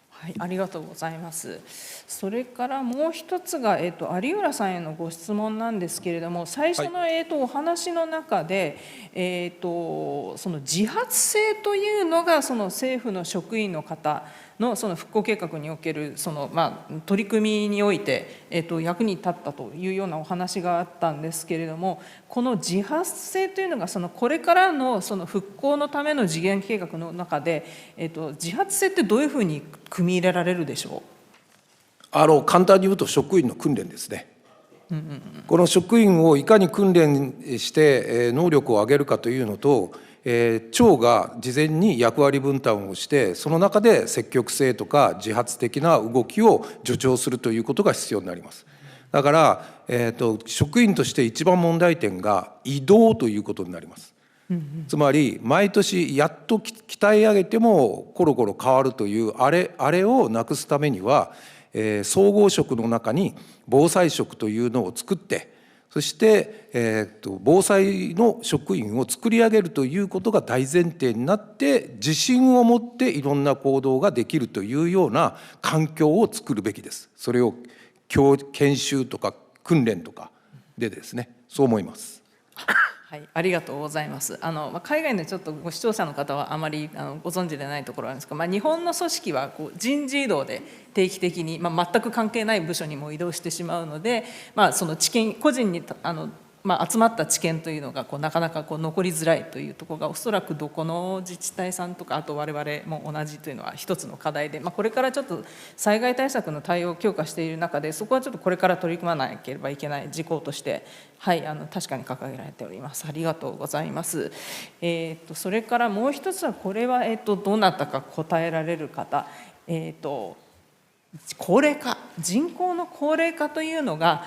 A: はい、ありがとうございます。それからもう一つが、有浦さんへのご質問なんですけれども、最初の、お話の中で、その自発性というのがその政府の職員の方のその復興計画におけるその、取り組みにおいて、役に立ったというようなお話があったんですけれども、この自発性というのがそのこれからのその復興のための次元計画の中で、自発性ってどういうふうに組み入れられるでしょう。
E: 簡単に言うと職員の訓練ですね。この職員をいかに訓練して能力を上げるかというのと、庁が事前に役割分担をして、その中で積極性とか自発的な動きを助長するということが必要になります。だから、職員として一番問題点が移動ということになります。つまり毎年やっと鍛え上げてもコロコロ変わるというあれをなくすためには、総合職の中に防災職というのを作って、そして、防災の職員を作り上げるということが大前提になって、自信を持っていろんな行動ができるというような環境を作るべきです。それを研修とか訓練とかでですね、そう思います。
A: はい、ありがとうございます。海外のちょっとご視聴者の方はあまりご存知でないところなんですが、日本の組織は人事異動で定期的に、全く関係ない部署にも移動してしまうので、その知見個人に集まった知見というのがなかなか残りづらいというところがおそらくどこの自治体さんとかあと我々も同じというのは一つの課題で、これからちょっと災害対策の対応を強化している中で、そこはちょっとこれから取り組まなければいけない事項として、はい、確かに掲げられております。ありがとうございます。それからもう一つは、これはどなたか答えられる方、高齢化、人口の高齢化というのが、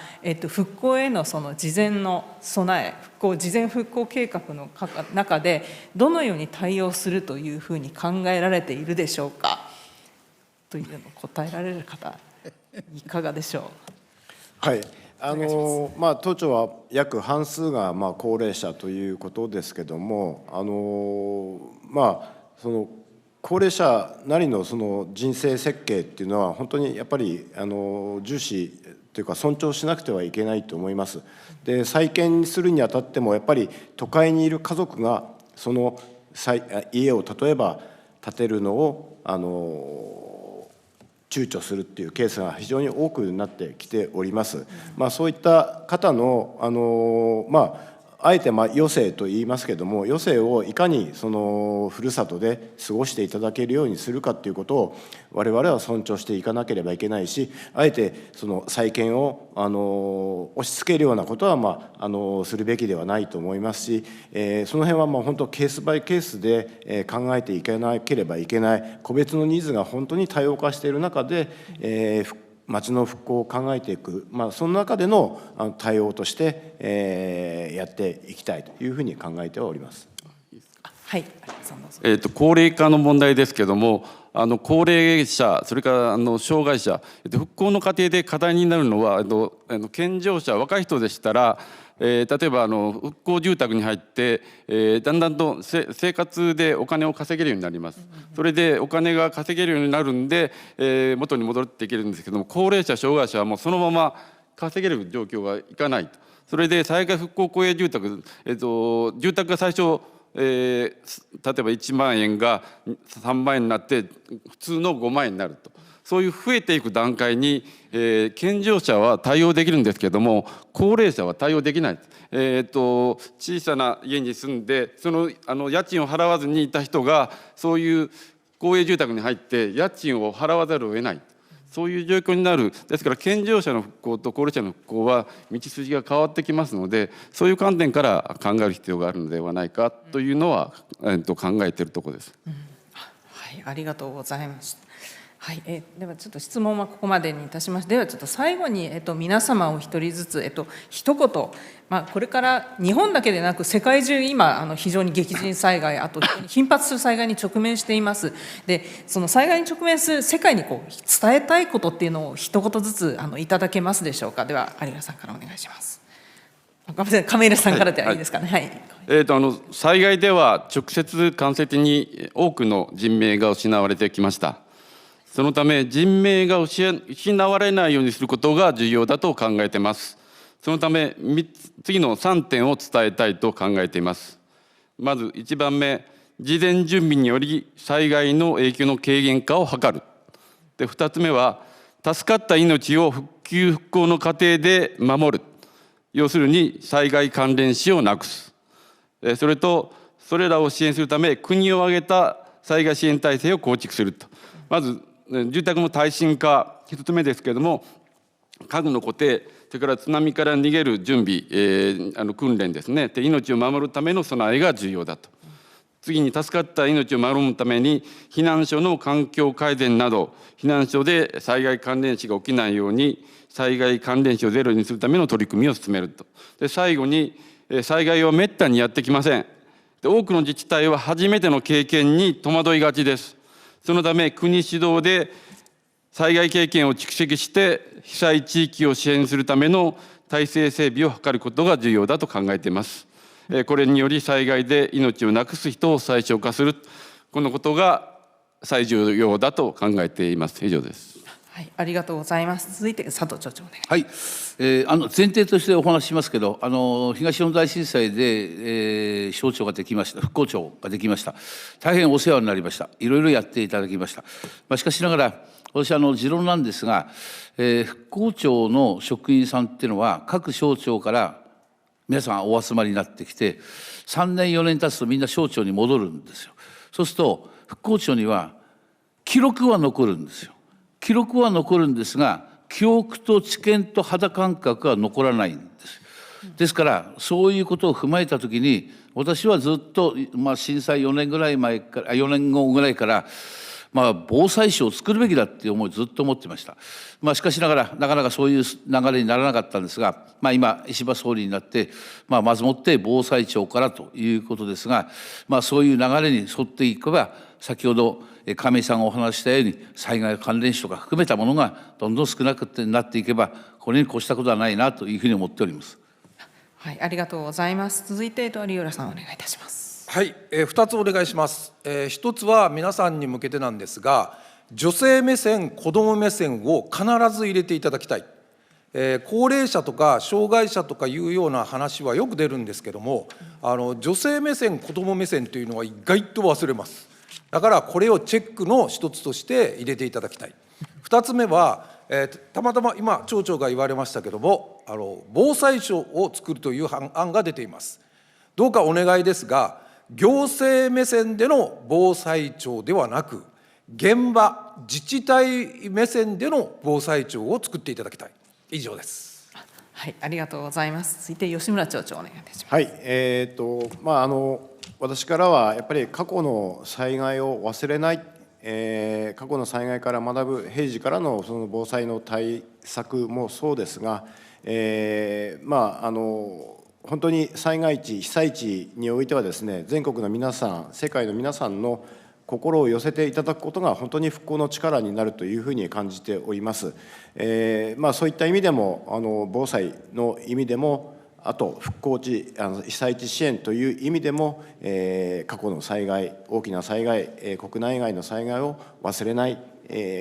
A: 復興へのその事前の備え、事前復興計画の中でどのように対応するというふうに考えられているでしょうかというのを答えられる方、いかがでしょう。
F: はい、当庁は約半数が高齢者ということですけども、その高齢者なりのその人生設計っていうのは本当にやっぱり重視というか尊重しなくてはいけないと思います。で、再建するにあたってもやっぱり都会にいる家族がその家を例えば建てるのを躊躇するっていうケースが非常に多くなってきております。そういった方のあえて余生と言いますけども、余生をいかにそのふるさとで過ごしていただけるようにするかということを我々は尊重していかなければいけないし、あえてその再建を押し付けるようなことはするべきではないと思いますし、その辺は本当ケースバイケースで考えていかなければいけない、個別のニーズが本当に多様化している中で、町の復興を考えていく、その中での対応として、やっていきたいというふうに考えております。
A: はい、どうぞ。
B: 高齢化の問題ですけれども、高齢者、それから障害者、復興の過程で課題になるのは健常者、若い人でしたら、例えば復興住宅に入って、だんだんと生活でお金を稼げるようになります。それでお金が稼げるようになるんで、元に戻っていけるんですけども、高齢者、障害者はもうそのまま稼げる状況がいかないと。それで災害復興公営住宅、住宅が最初例えば1万円が3万円になって普通の5万円になると、そういう増えていく段階に、健常者は対応できるんですけども、高齢者は対応できない。小さな家に住んでその家賃を払わずにいた人がそういう公営住宅に入って家賃を払わざるを得ない、そういう状況になる。ですから健常者の復興と高齢者の復興は道筋が変わってきますので、そういう観点から考える必要があるのではないかというのは、考えているところです。
A: はい、ありがとうございました。はい、ではちょっと質問はここまでにいたしまして、ではちょっと最後に、皆様お一人ずつ、一言、これから日本だけでなく世界中今非常に激甚災害、あと頻発する災害に直面しています。でその災害に直面する世界に伝えたいことっていうのを一言ずついただけますでしょうか。では有賀さんからお願いします。ごめんなさい、亀井さんからではいいですかね。はい、
B: 災害では直接間接的に多くの人命が失われてきました。そのため人命が失われないようにすることが重要だと考えています。そのため次の3点を伝えたいと考えています。まず1番目、事前準備により災害の影響の軽減化を図る。で2つ目は助かった命を復旧復興の過程で守る。要するに災害関連死をなくす。それとそれらを支援するため国を挙げた災害支援体制を構築すると。まず住宅の耐震化、1つ目ですけれども、家具の固定、それから津波から逃げる準備、訓練ですね。で命を守るための備えが重要だと。次に助かった命を守るために避難所の環境改善など、避難所で災害関連死が起きないように災害関連死をゼロにするための取り組みを進めると。で最後に災害はめったにやってきません。で多くの自治体は初めての経験に戸惑いがちです。そのため国主導で災害経験を蓄積して被災地域を支援するための体制整備を図ることが重要だと考えています。これにより災害で命をなくす人を最小化する、このことが最重要だと考えています。以上です。
A: はい、ありがとうございます。続いて佐藤町長お願いします。
D: はい、前提としてお話ししますけど、東日本大震災で、省庁ができました、復興庁ができました。大変お世話になりました。いろいろやっていただきました。しかしながら、私持論なんですが、復興庁の職員さんっていうのは、各省庁から皆さんお集まりになってきて、3年、4年経つとみんな省庁に戻るんですよ。そうすると、復興庁には記録は残るんですよ。記録は残るんですが、記憶と知見と肌感覚は残らないんです。ですからそういうことを踏まえたときに、私はずっと、震災4年ぐらい前から4年後ぐらいから、防災省を作るべきだっていう思いをずっと持ってました。しかしながらなかなかそういう流れにならなかったんですが、今石破総理になって、まずもって防災庁からということですが、そういう流れに沿っていけば、先ほど亀井さんがお話したように災害関連死とか含めたものがどんどん少なくなっていけば、これに越したことはないなというふうに思っております。
A: はい、ありがとうございます。続いて有浦さんお願いいたします。
E: はい、2つお願いします。1つは皆さんに向けてなんですが、女性目線、子ども目線を必ず入れていただきたい。高齢者とか障害者とかいうような話はよく出るんですけども、女性目線、子ども目線というのは意外と忘れます。だからこれをチェックの一つとして入れていただきたい。2つ目は、たまたま今町長が言われましたけども、防災省を作るという案が出ています。どうかお願いですが、行政目線での防災庁ではなく、現場自治体目線での防災庁を作っていただきたい。以上です。
A: はい、ありがとうございます。続いて吉村町長お願いいたします。
F: はい、私からはやっぱり過去の災害を忘れない、過去の災害から学ぶ、平時からのその防災の対策もそうですが、本当に災害地、被災地においてはですね、全国の皆さん、世界の皆さんの心を寄せていただくことが本当に復興の力になるというふうに感じております。そういった意味でも防災の意味でも、あと復興地、被災地支援という意味でも、過去の災害、大きな災害、国内外の災害を忘れない、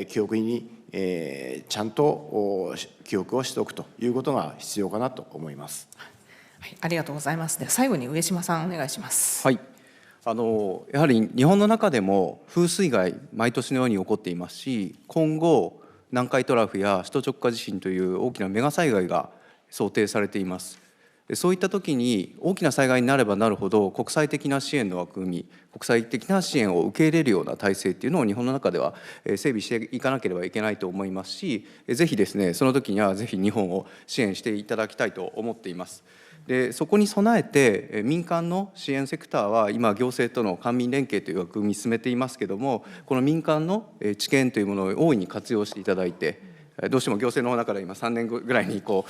F: 記憶に、ちゃんと記憶をしておくということが必要かなと思います。
A: はい、ありがとうございます。では最後に上島さんお願いします。
G: はい、やはり日本の中でも風水害毎年のように起こっていますし、今後南海トラフや首都直下地震という大きなメガ災害が想定されています。そういった時に大きな災害になればなるほど国際的な支援の枠組み、国際的な支援を受け入れるような体制っていうのを日本の中では整備していかなければいけないと思いますし、ぜひですね、その時にはぜひ日本を支援していただきたいと思っています。でそこに備えて民間の支援セクターは今行政との官民連携という枠組み進めていますけども、この民間の知見というものを大いに活用していただいて、どうしても行政の中で今3年ぐらいに人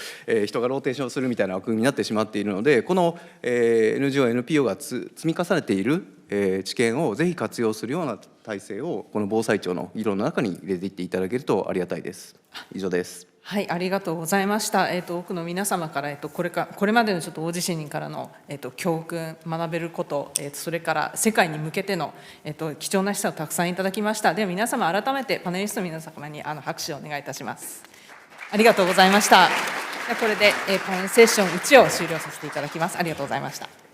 G: がローテーションするみたいな枠組みになってしまっているので、この NGO、NPO が積み重ねている知見をぜひ活用するような体制をこの防災庁の議論の中に入れていっていただけるとありがたいです。以上です。
A: はい、ありがとうございました。多くの皆様から、これまでのちょっと大地震からの教訓、学べること、それから世界に向けての貴重な示唆をたくさんいただきました。では皆様改めてパネリストの皆様に拍手をお願いいたします。ありがとうございました。これでパネルセッション1を終了させていただきます。ありがとうございました。